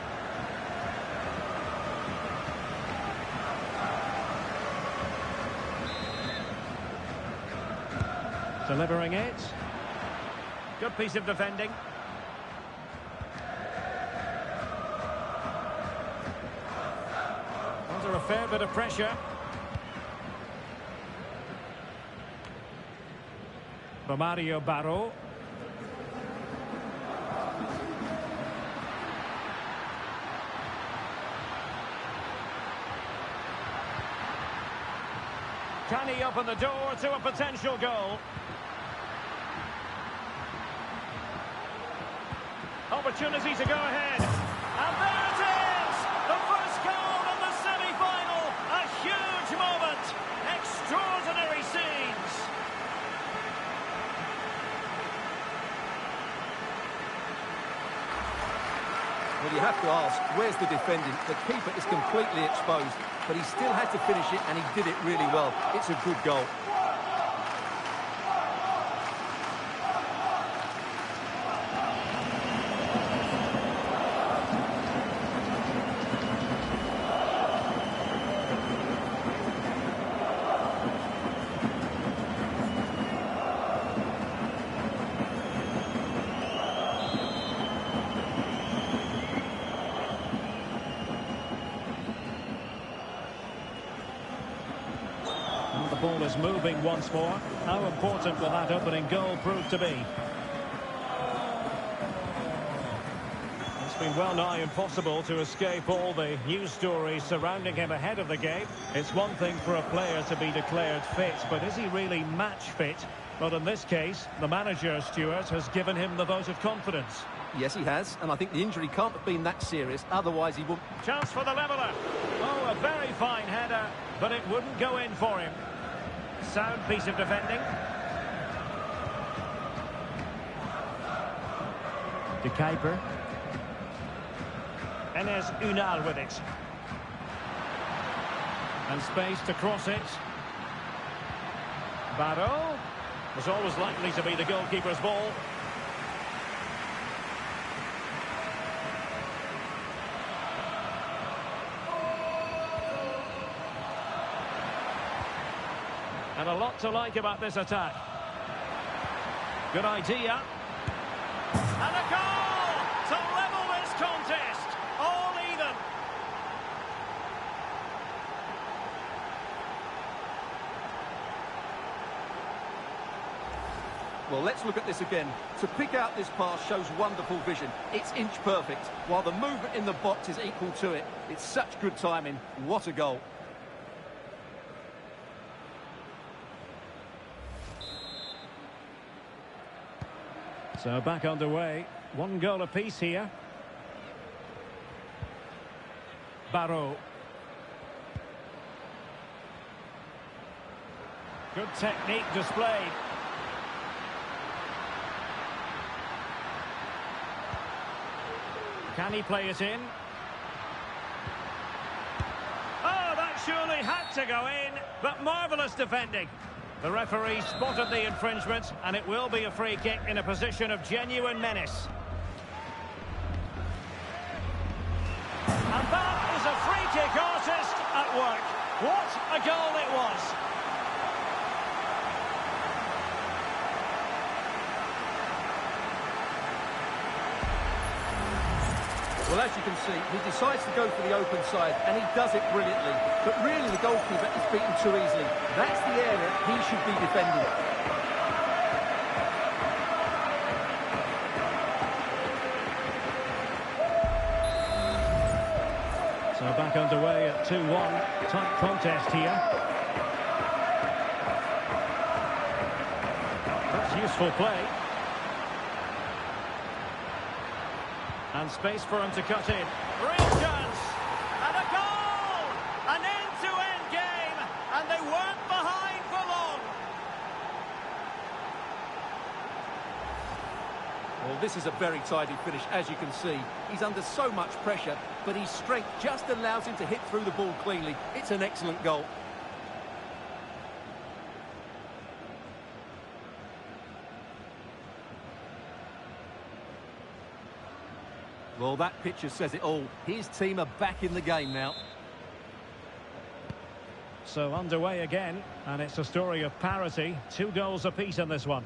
[SPEAKER 1] Delivering it. Good piece of defending. Under a fair bit of pressure. Romario Baró. Can he open the door to a potential goal? Opportunity to go ahead. And there it is! The first goal in the semi-final. A huge moment. Extraordinary scenes.
[SPEAKER 2] Well, you have to ask, where's the defending? The keeper is completely exposed, but he still had to finish it, and he did it really well. It's a good goal.
[SPEAKER 1] The ball is moving once more. How important will that opening goal prove to be? It's been well nigh impossible to escape all the news stories surrounding him ahead of the game. It's one thing for a player to be declared fit, but is he really match fit? Well, in this case, the manager, Stuart, has given him the vote of confidence.
[SPEAKER 2] Yes, he has, and I think the injury can't have been that serious, otherwise he wouldn't...
[SPEAKER 1] Chance for the leveller. Oh, a very fine header, but it wouldn't go in for him. Sound piece of defending. De Kuiper. Enes Unal with it. And space to cross it. Baró was always likely to be the goalkeeper's ball. And a lot to like about this attack. Good idea. And a goal to level this contest. All even.
[SPEAKER 2] Well, let's look at this again. To pick out this pass shows wonderful vision. It's inch perfect, while the movement in the box is equal to it. It's such good timing. What a goal.
[SPEAKER 1] So back underway. One goal apiece here. Baró. Good technique displayed. Can he play it in? Oh, that surely had to go in, but marvellous defending. The referee spotted the infringement, and it will be a free kick in a position of genuine menace. And that is a free kick artist at work. What a goal it was!
[SPEAKER 2] Well, as you can see, he decides to go for the open side, and he does it brilliantly. But really, the goalkeeper is beaten too easily. That's the area he should be defending.
[SPEAKER 1] So back underway at 2-1. Tight contest here. That's useful play. And space for him to cut in. Real chance! And a goal! An end-to-end game! And they weren't behind for long!
[SPEAKER 2] Well, this is a very tidy finish, as you can see. He's under so much pressure, but his strength just allows him to hit through the ball cleanly. It's an excellent goal. Well, that picture says it all. His team are back in the game now.
[SPEAKER 1] So underway again, and it's a story of parity. 2 goals apiece in this one.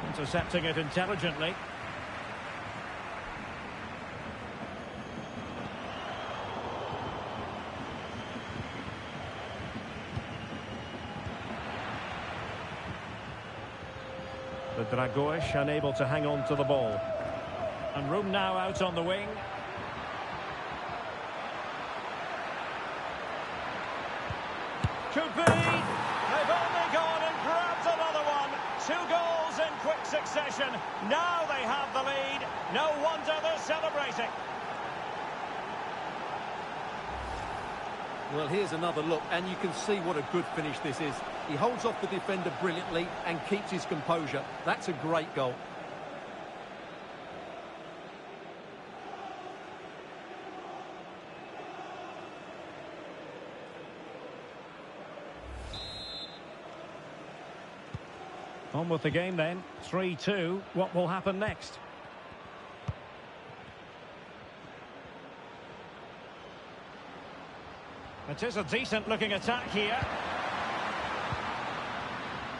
[SPEAKER 1] Intercepting it intelligently. The Dragões unable to hang on to the ball. And room now out on the wing. Could be. They've only gone and grabbed another one. 2 goals in quick succession. Now they have the lead. No wonder they're celebrating.
[SPEAKER 2] Well, here's another look, and you can see what a good finish this is. He holds off the defender brilliantly and keeps his composure. That's a great goal.
[SPEAKER 1] On with the game then. 3-2. What will happen next? It is a decent-looking attack here.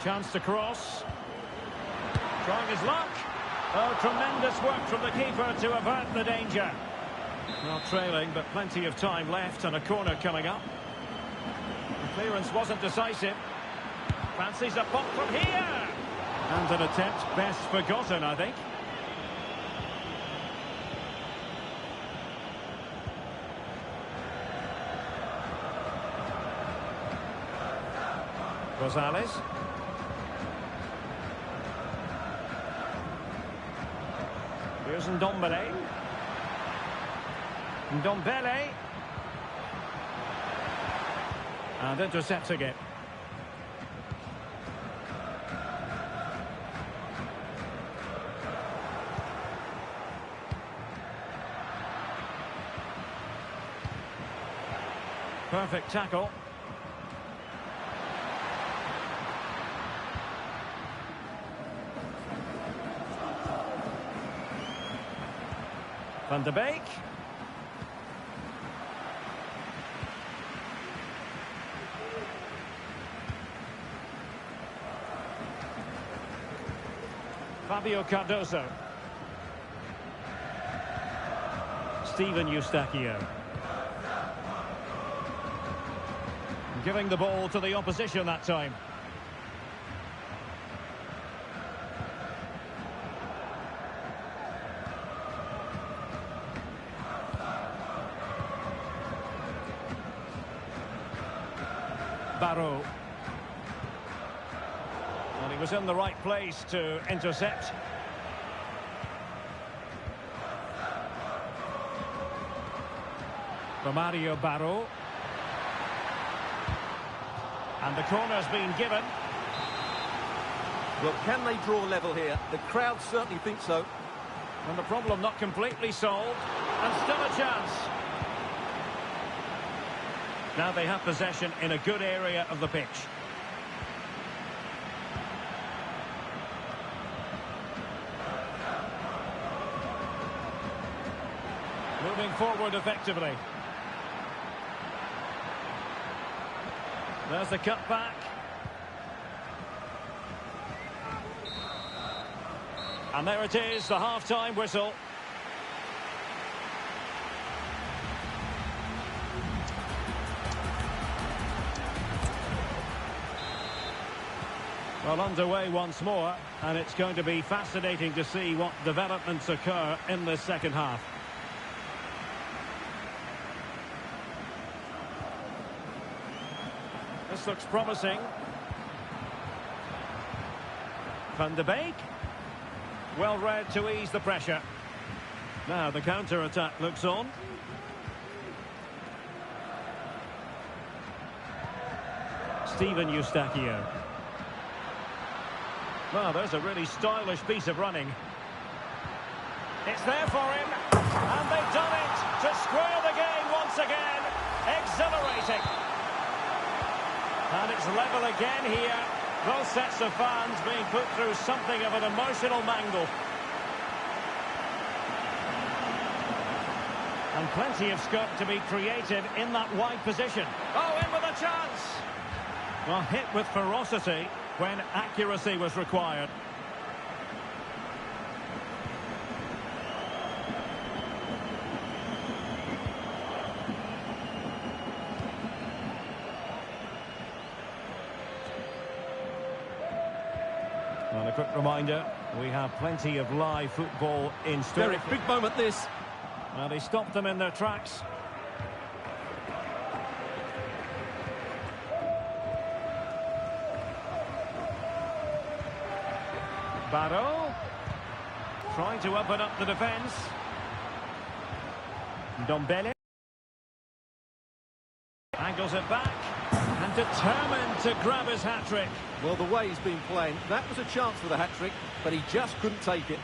[SPEAKER 1] Chance to cross. Trying his luck. Oh, tremendous work from the keeper to avert the danger. Well, trailing, but plenty of time left and a corner coming up. The clearance wasn't decisive. Fancies a pop from here. And an attempt best forgotten, I think. Rosales. Here's Ndombele. Ndombele. And intercepting it. Perfect tackle. Van de Beek. Fabio Cardoso. Steven Eustáquio. Giving the ball to the opposition that time. Barrow. And he was in the right place to intercept. Romario Barrow. And the corner's been given.
[SPEAKER 2] Well, can they draw level here? The crowd certainly think so.
[SPEAKER 1] And the problem not completely solved. And still a chance. Now they have possession in a good area of the pitch. Moving forward effectively. There's the cut back. And there it is, the half-time whistle. Well, underway once more, and it's going to be fascinating to see what developments occur in the second half. This looks promising. Van de Beek. Well read to ease the pressure. Now the counter-attack looks on. Steven Eustáquio. Well, there's a really stylish piece of running. It's there for him. And they've done it to square the game once again. Exhilarating. And it's level again here. Both sets of fans being put through something of an emotional mangle. And plenty of scope to be creative in that wide position. Oh, in with a chance! Well, hit with ferocity when accuracy was required. And a quick reminder, we have plenty of live football in store.
[SPEAKER 2] Very big moment this.
[SPEAKER 1] Well, they stopped them in their tracks. Barrow trying to open up the defence. Ndombele angles it back and determined to grab his hat-trick.
[SPEAKER 2] Well, the way he's been playing, that was a chance for the hat-trick, but he just couldn't take it.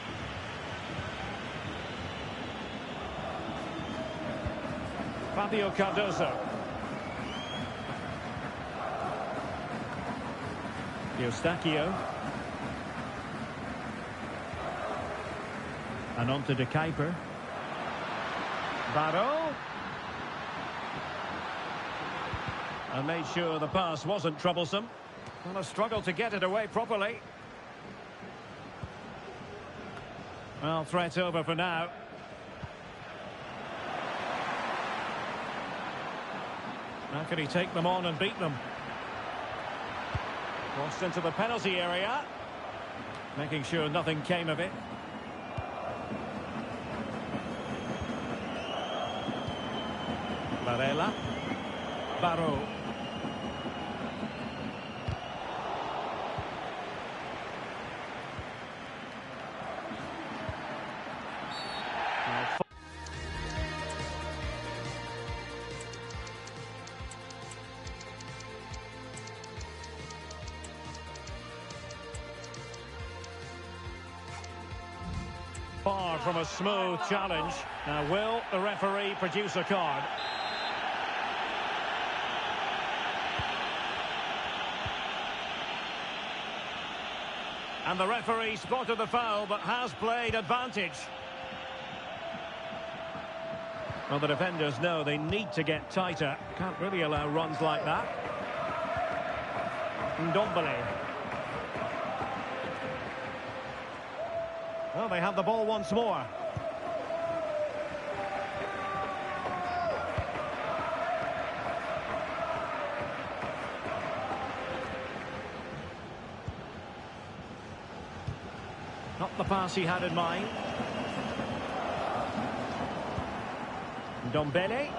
[SPEAKER 1] Fabio Cardoso. Eustáquio. And on to De Kuiper. Barrow. And made sure the pass wasn't troublesome. Well, a struggle to get it away properly. Well, threat over for now. How can he take them on and beat them? Crossed into the penalty area. Making sure nothing came of it. Varela. Barrow. Far from a smooth challenge. Now, will the referee produce a card? And the referee spotted the foul, but has played advantage. Well, the defenders know they need to get tighter. Can't really allow runs like that. Ndombele. Well, they have the ball once more. Not the pass he had in mind. Ndombele.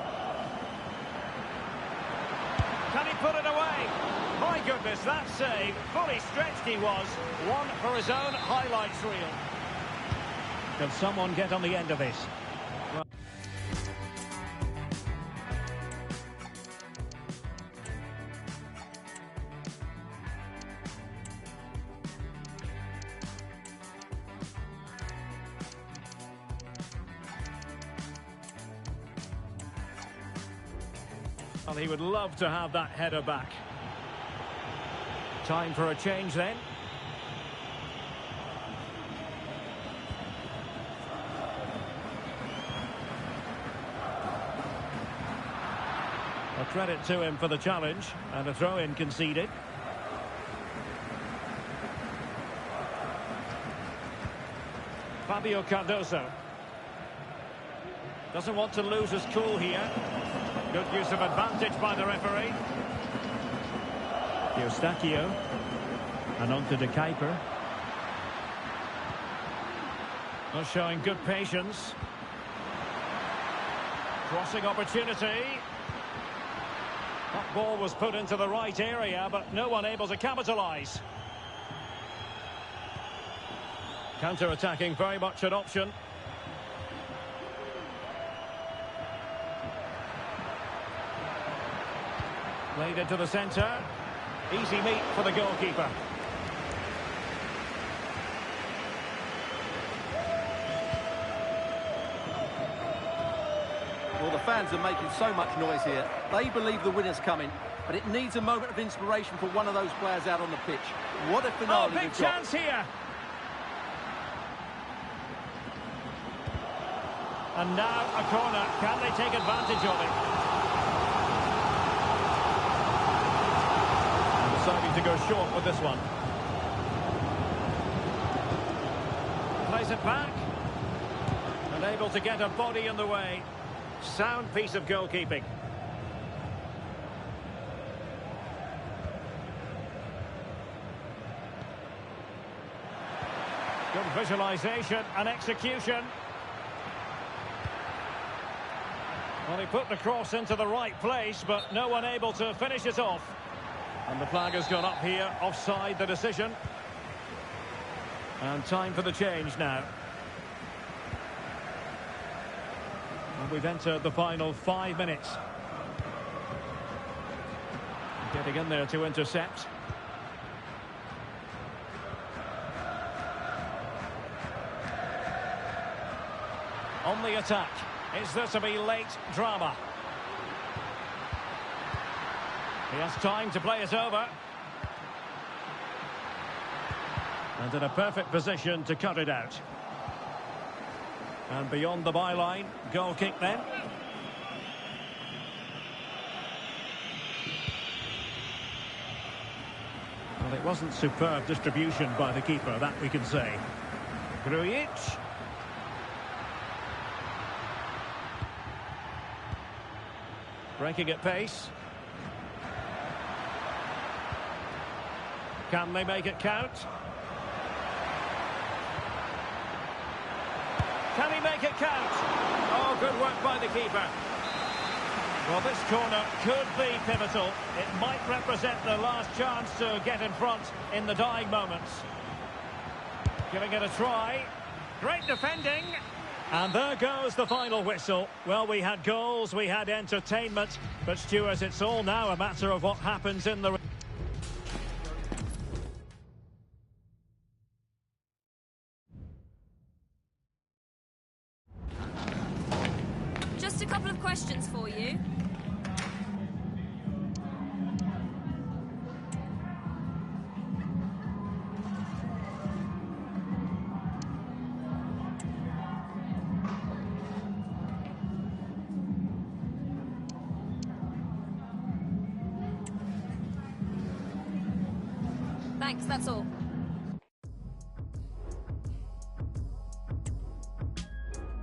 [SPEAKER 1] Can he put it away? My goodness, that save. Fully stretched he was. One for his own highlights reel. Can someone get on the end of this? Well, Well, he would love to have that header back. Time for a change then. A credit to him for the challenge, and a throw-in conceded. Fabio Cardoso. Doesn't want to lose his cool here. Good use of advantage by the referee. Eustachio. And on to De Kuyper. Not showing good patience. Crossing opportunity. That ball was put into the right area, but no one able to capitalise. Counter-attacking, very much an option. Played into the centre. Easy meet for the goalkeeper.
[SPEAKER 2] Well, the fans are making so much noise here. They believe the winner's coming, but it needs a moment of inspiration for one of those players out on the pitch. What a finale
[SPEAKER 1] big
[SPEAKER 2] we've got.
[SPEAKER 1] chance here. And now a corner. Can they take advantage of it? Deciding to go short with this one. Plays it back. Unable to get a body in the way. Sound piece of goalkeeping. Good visualisation and execution. Well, he put the cross into the right place, but no one able to finish it off. And the flag has gone up here, offside the decision. And time for the change now. And we've entered the final 5 minutes. Getting in there to intercept. On the attack. Is there to be late drama? He has time to play it over. And in a perfect position to cut it out. And beyond the byline, goal kick then. Well, it wasn't superb distribution by the keeper, that we can say. Grujic. Breaking at pace. Can they make it count? Can he make it count? Oh, good work by the keeper. Well, this corner could be pivotal. It might represent the last chance to get in front in the dying moments. Giving it a try. Great defending. And there goes the final whistle. Well, we had goals, we had entertainment, but Stuart, it's all now a matter of what happens in the...
[SPEAKER 9] Just a couple of questions for you. Thanks, that's all.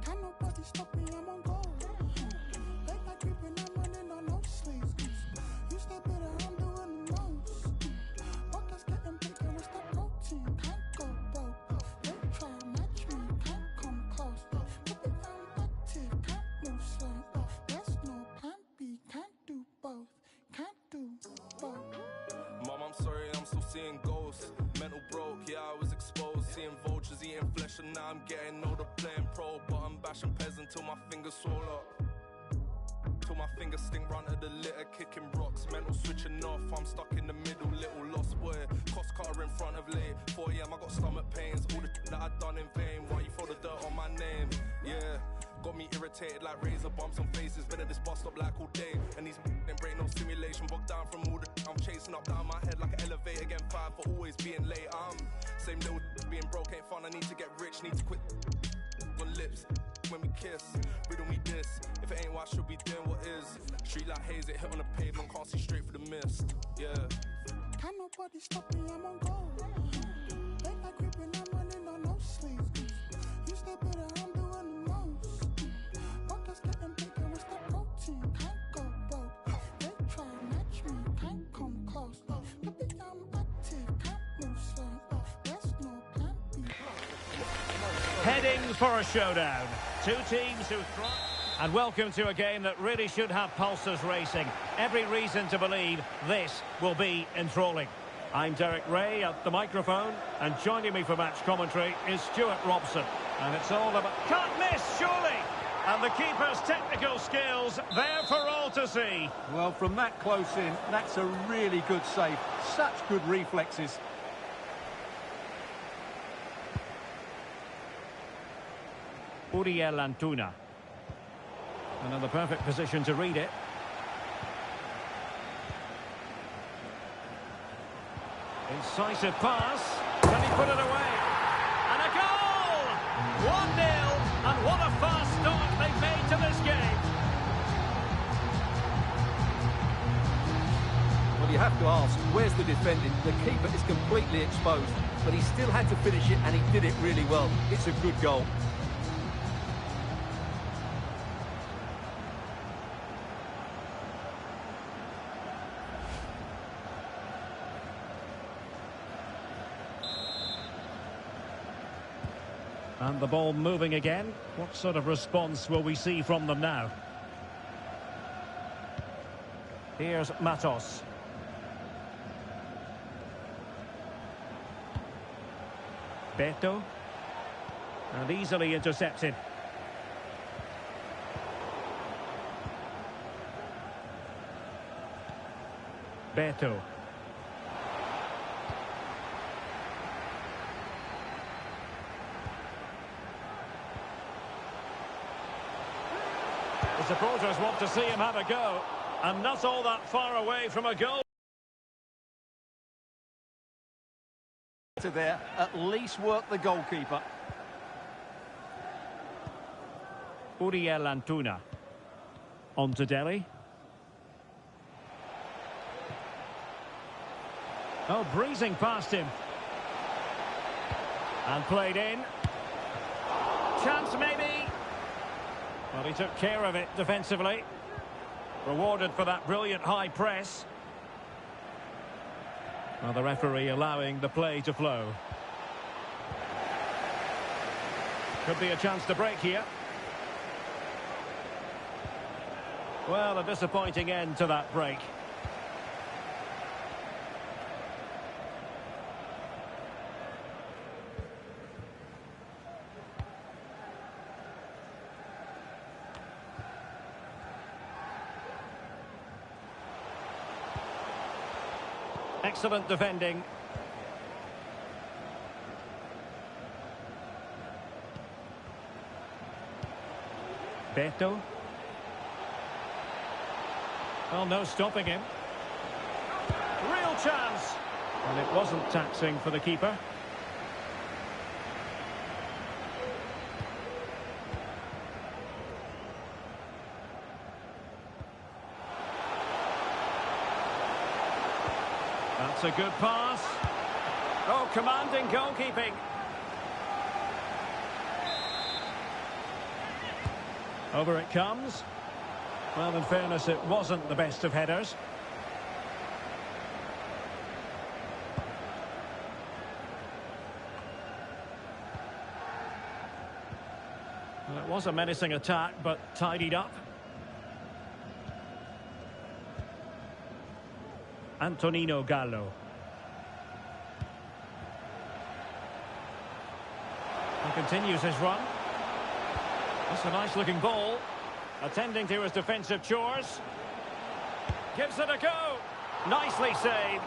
[SPEAKER 10] Can nobody stop me? I'm on goal. They like creeping, I'm running on no sleeves. You step it, I'm doing the most. Buckets getting bigger, what's the protein? Can't go broke. They try to match me, can't come close. Put it down active, can't move slow. There's no plan B, can't do both. Can't do both.
[SPEAKER 11] Mom, I'm sorry, I'm still seeing ghosts. Mental broke, yeah, I was exposed. Seeing vultures eating flesh, and now I'm getting older, playing pro. But I'm bashing peasant till my fingers swell up. Till my fingers sting round at the litter, kicking rocks. Mental switching off, I'm stuck in the middle, little lost boy. Cost cutter in front of late. 4 AM, I got stomach pains. All the that I done in vain. Why you throw the dirt on my name? Yeah. Got me irritated like razor bumps on faces. Better this bus stop like all day. And these ain't break no simulation. Bogged down from all the I'm chasing up down my head like an elevator. Getting fired for always being late. Same little being broke ain't fun. I need to get rich, need to quit on lips. When we kiss, riddle me this. If it ain't what I should be doing, what is? Street like haze, it hit on the pavement, can't see straight through the mist. Yeah.
[SPEAKER 10] Can nobody stop me? I'm on goal. Late night creeping, I'm running on no sleeves. You step better, I'm doing the most. Buckets getting bigger, what's that protein? Can't go broke. They try to match me, can't come close. Baby, I'm active, can't move slow. There's no plan B.
[SPEAKER 1] Heading for a showdown. Two teams who thrive. And welcome to a game that really should have pulses racing. Every reason to believe this will be enthralling. I'm Derek Ray at the microphone, and joining me for match commentary is Stuart Robson. And it's all about... Can't miss, surely! And the keeper's technical skills there for all to see.
[SPEAKER 2] Well, from that close in, that's a really good save. Such good reflexes.
[SPEAKER 1] Uriel Antuna. And in the perfect position to read it. Incisive pass. Can he put it away? And a goal! 1-0. And what a fast start they've made to this game.
[SPEAKER 2] Well, you have to ask, where's the defending? The keeper is completely exposed, but he still had to finish it, and he did it really well. It's a good goal.
[SPEAKER 1] And the ball moving again. What sort of response will we see from them now? Here's Matos. Beto. And easily intercepted. Beto. The supporters want to see him have a go, and not all that far away from a goal.
[SPEAKER 2] To there, at least work the goalkeeper.
[SPEAKER 1] Uriel Antuna. On to Delhi. Oh, breezing past him. And played in. Chance maybe. Well, he took care of it defensively. Rewarded for that brilliant high press. Well, the referee allowing the play to flow. Could be a chance to break here. Well, a disappointing end to that break. Excellent defending. Beto. Well, no stopping him. Real chance. And it wasn't taxing for the keeper. That's a good pass. Oh, commanding goalkeeping. Over it comes. Well, in fairness, it wasn't the best of headers. Well, it was a menacing attack, but tidied up. Antonino Gallo. And continues his run. That's a nice-looking ball. Attending to his defensive chores. Gives it a go. Nicely saved.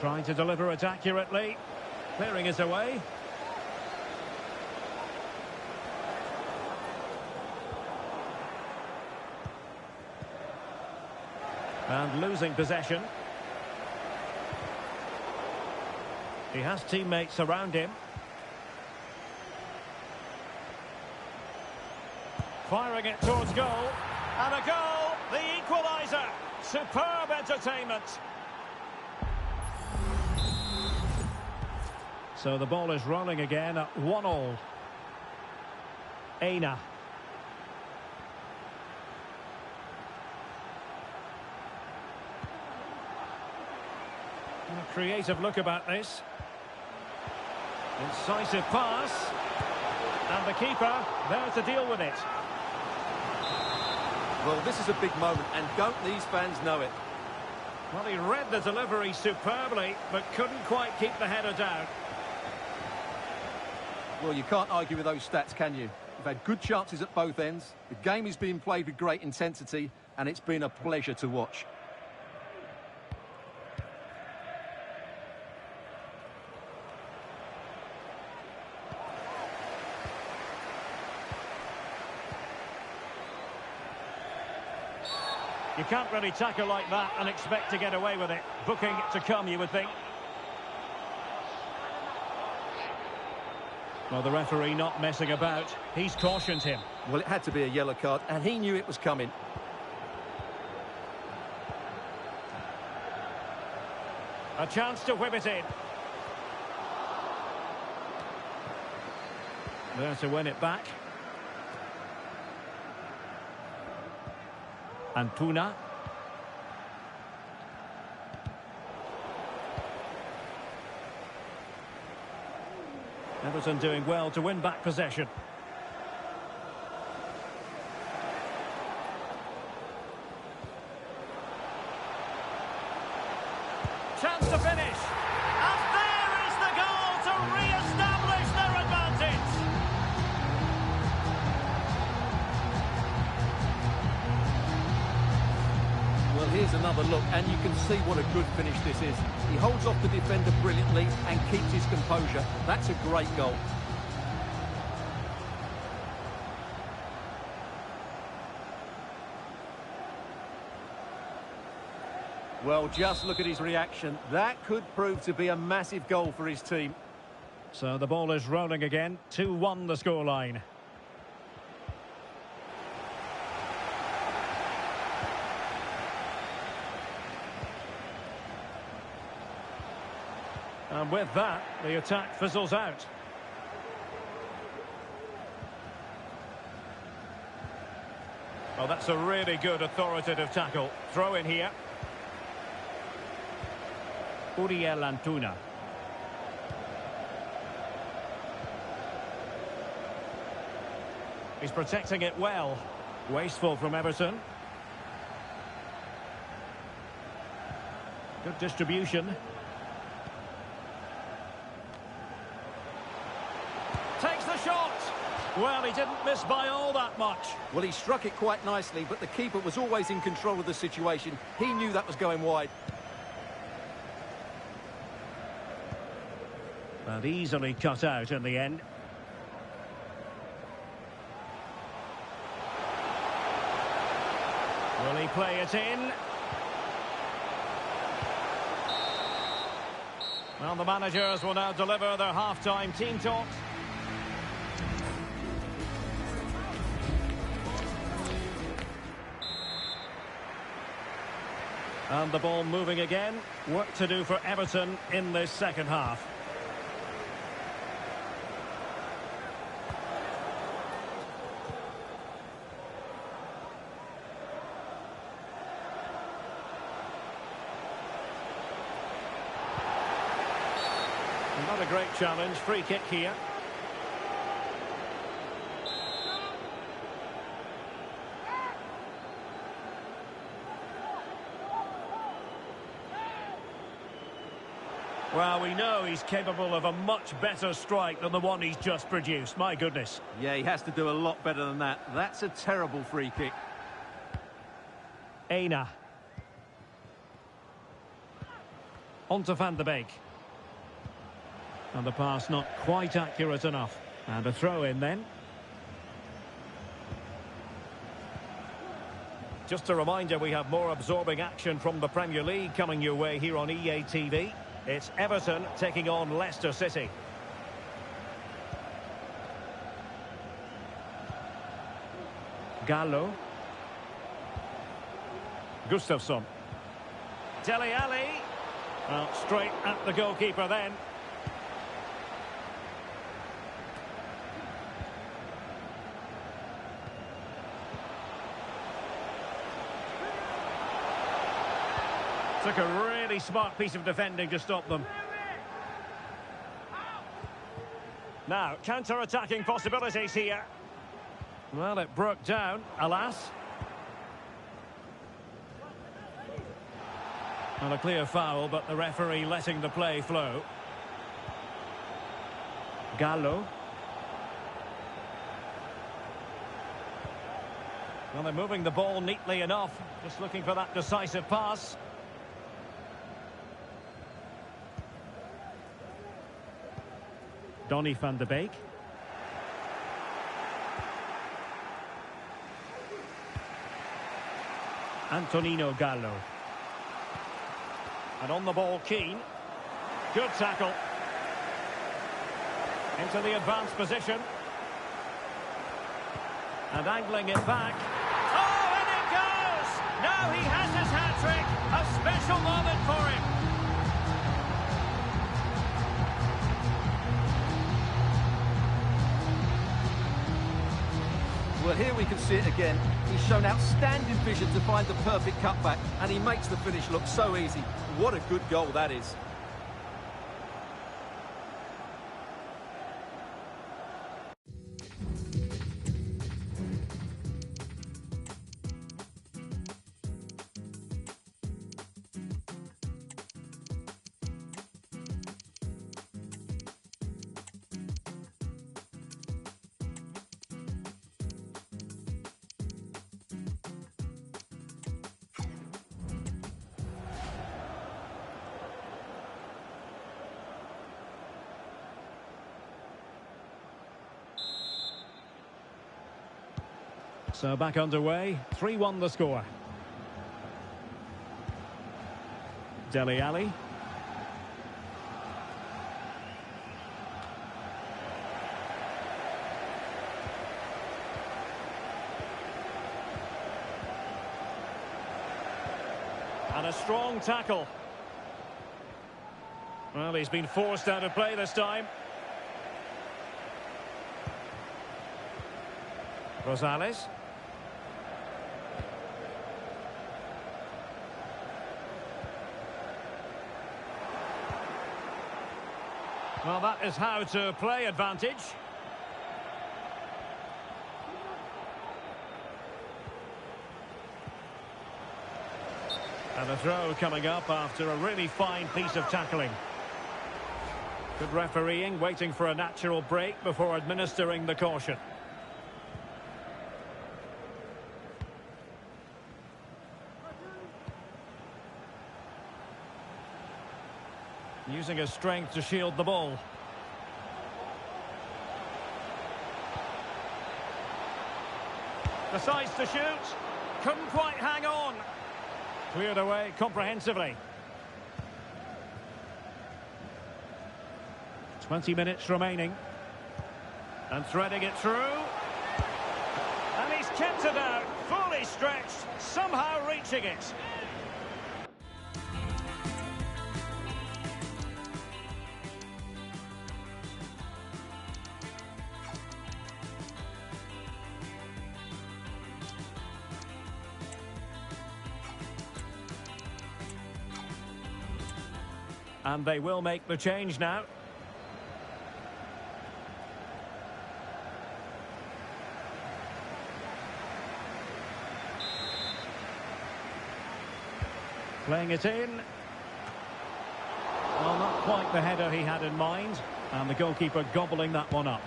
[SPEAKER 1] Trying to deliver it accurately. Clearing his away. And losing possession. He has teammates around him. Firing it towards goal. And a goal! The equaliser! Superb entertainment. So the ball is rolling again at 1-1. Aina. A creative look about this. Incisive pass. And the keeper there to deal with it.
[SPEAKER 2] Well, this is a big moment, and don't these fans know it?
[SPEAKER 1] Well, he read the delivery superbly, but couldn't quite keep the header down.
[SPEAKER 2] Well, you can't argue with those stats, can you? We've had good chances at both ends. The game is being played with great intensity, and it's been a pleasure to watch.
[SPEAKER 1] You can't really tackle like that and expect to get away with it. Booking to come, you would think. Well, the referee not messing about. He's cautioned him.
[SPEAKER 2] Well, it had to be a yellow card, and he knew it was coming.
[SPEAKER 1] A chance to whip it in. There to win it back. Antuna. Everton doing well to win back possession. Chance to finish. And there is the goal to re-establish their advantage.
[SPEAKER 2] Well, here's another look, and you can see what a good finish this is. He holds off the defender brilliantly and keeps his composure. That's a great goal. Well, just look at his reaction. That could prove to be a massive goal for his team.
[SPEAKER 1] So the ball is rolling again. 2-1 the scoreline. And with that, the attack fizzles out. Oh, that's a really good authoritative tackle. Throw in here. Uriel Antuna. He's protecting it well. Wasteful from Everton. Good distribution. Takes the shot. Well, he didn't miss by all that much.
[SPEAKER 2] Well, he struck it quite nicely, but the keeper was always in control of the situation. He knew that was going wide.
[SPEAKER 1] And easily cut out in the end. Will he play it in? Well, the managers will now deliver their half-time team talks. And the ball moving again. Work to do for Everton in this second half. Not a great challenge. Free kick here. Well, we know he's capable of a much better strike than the one he's just produced. My goodness.
[SPEAKER 2] Yeah, he has to do a lot better than that. That's a terrible free kick.
[SPEAKER 1] Aina. On to Van de Beek. And the pass not quite accurate enough. And a throw in then. Just a reminder, we have more absorbing action from the Premier League coming your way here on EA TV. It's Everton taking on Leicester City. Gallo. Gustafsson. Dele Alli. Well, straight at the goalkeeper then. Took a really smart piece of defending to stop them. Now, counter-attacking possibilities here. Well, it broke down, alas. Not a clear foul, but the referee letting the play flow. Gallo. Well, they're moving the ball neatly enough. Just looking for that decisive pass. Donny van de Beek. Antonino Gallo. And on the ball, Keane. Good tackle. Into the advanced position. And angling it back. Oh, and it goes! Now he has his hat-trick. A special moment for him.
[SPEAKER 2] Well, here we can see it again. He's shown outstanding vision to find the perfect cutback, and he makes the finish look so easy. What a good goal that is.
[SPEAKER 1] So back underway, 3-1 the score. Dele Alli. And a strong tackle. Well, he's been forced out of play this time. Rosales. Well, that is how to play advantage. And a throw coming up after a really fine piece of tackling. Good refereeing, waiting for a natural break before administering the caution. Using his strength to shield the ball. Decides to shoot. Couldn't quite hang on. Cleared away comprehensively. 20 minutes remaining. And threading it through. And he's kept it out. Fully stretched. Somehow reaching it. And they will make the change now. Playing it in. Well, not quite the header he had in mind. And the goalkeeper gobbling that one up.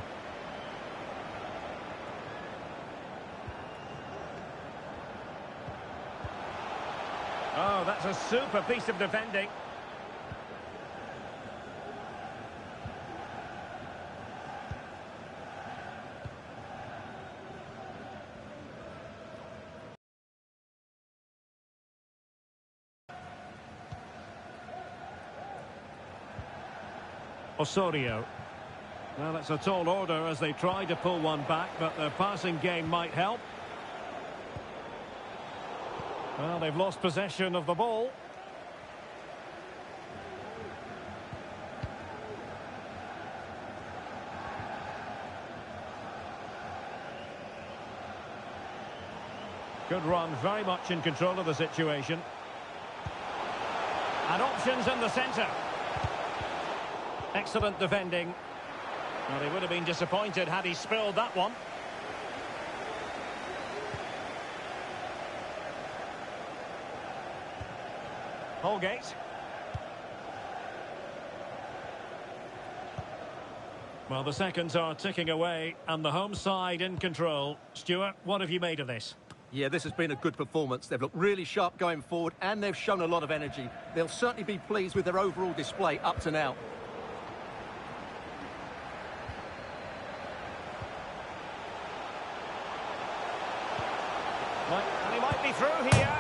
[SPEAKER 1] Oh, that's a super piece of defending. Osorio. Well, it's a tall order as they try to pull one back, but their passing game might help. Well, they've lost possession of the ball. Good run, very much in control of the situation. And options in the centre. Excellent defending. Well, he would have been disappointed had he spilled that one. Holgate. Well, the seconds are ticking away and the home side in control. Stuart, what have you made of this?
[SPEAKER 2] Yeah, this has been a good performance. They've looked really sharp going forward and they've shown a lot of energy. They'll certainly be pleased with their overall display up to now.
[SPEAKER 1] And he might be through here.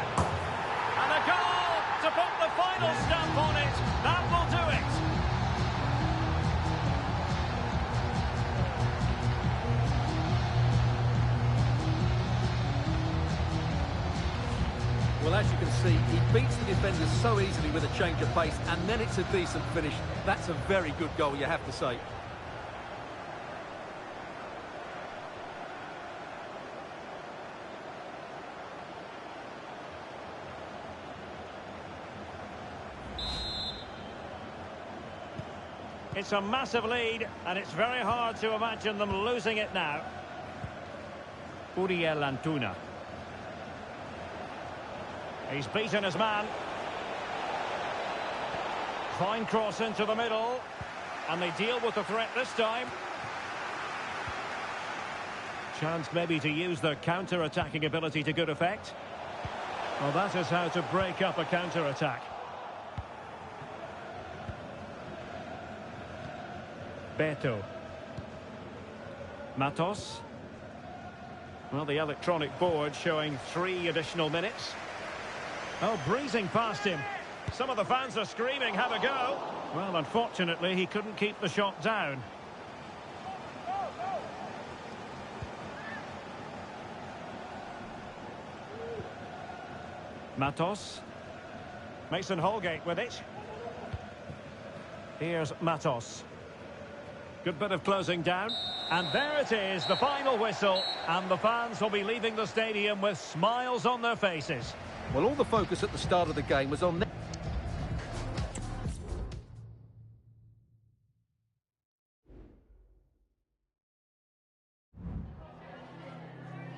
[SPEAKER 1] And a goal to put the final stamp on it. That will do it.
[SPEAKER 2] Well, as you can see, he beats the defenders so easily with a change of pace, and then it's a decent finish. That's a very good goal, you have to say.
[SPEAKER 1] It's a massive lead, and it's very hard to imagine them losing it now. Uriel Antuna. He's beaten his man. Fine cross into the middle. And they deal with the threat this time. Chance maybe to use their counter-attacking ability to good effect. Well, that is how to break up a counter-attack. Beto. Matos. Well, the electronic board showing 3 additional minutes. Oh, breezing past him. Some of the fans are screaming, have a go. Well, unfortunately, he couldn't keep the shot down. Matos. Mason Holgate with it. Here's Matos. Good bit of closing down. And there it is, the final whistle. And the fans will be leaving the stadium with smiles on their faces.
[SPEAKER 2] Well, all the focus at the start of the game was on...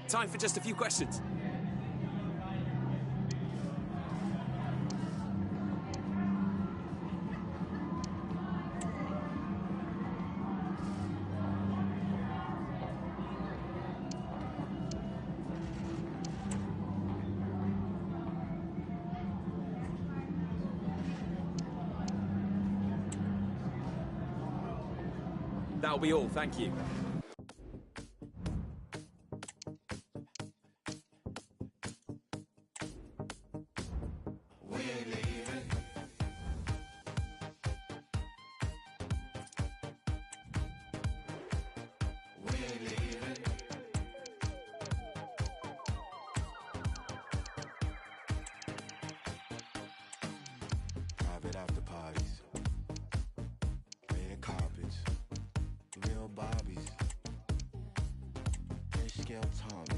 [SPEAKER 7] Time for just a few questions. That'll be all, thank you.
[SPEAKER 10] Private after parties, red carpets, real Barbies, fish scale tongue.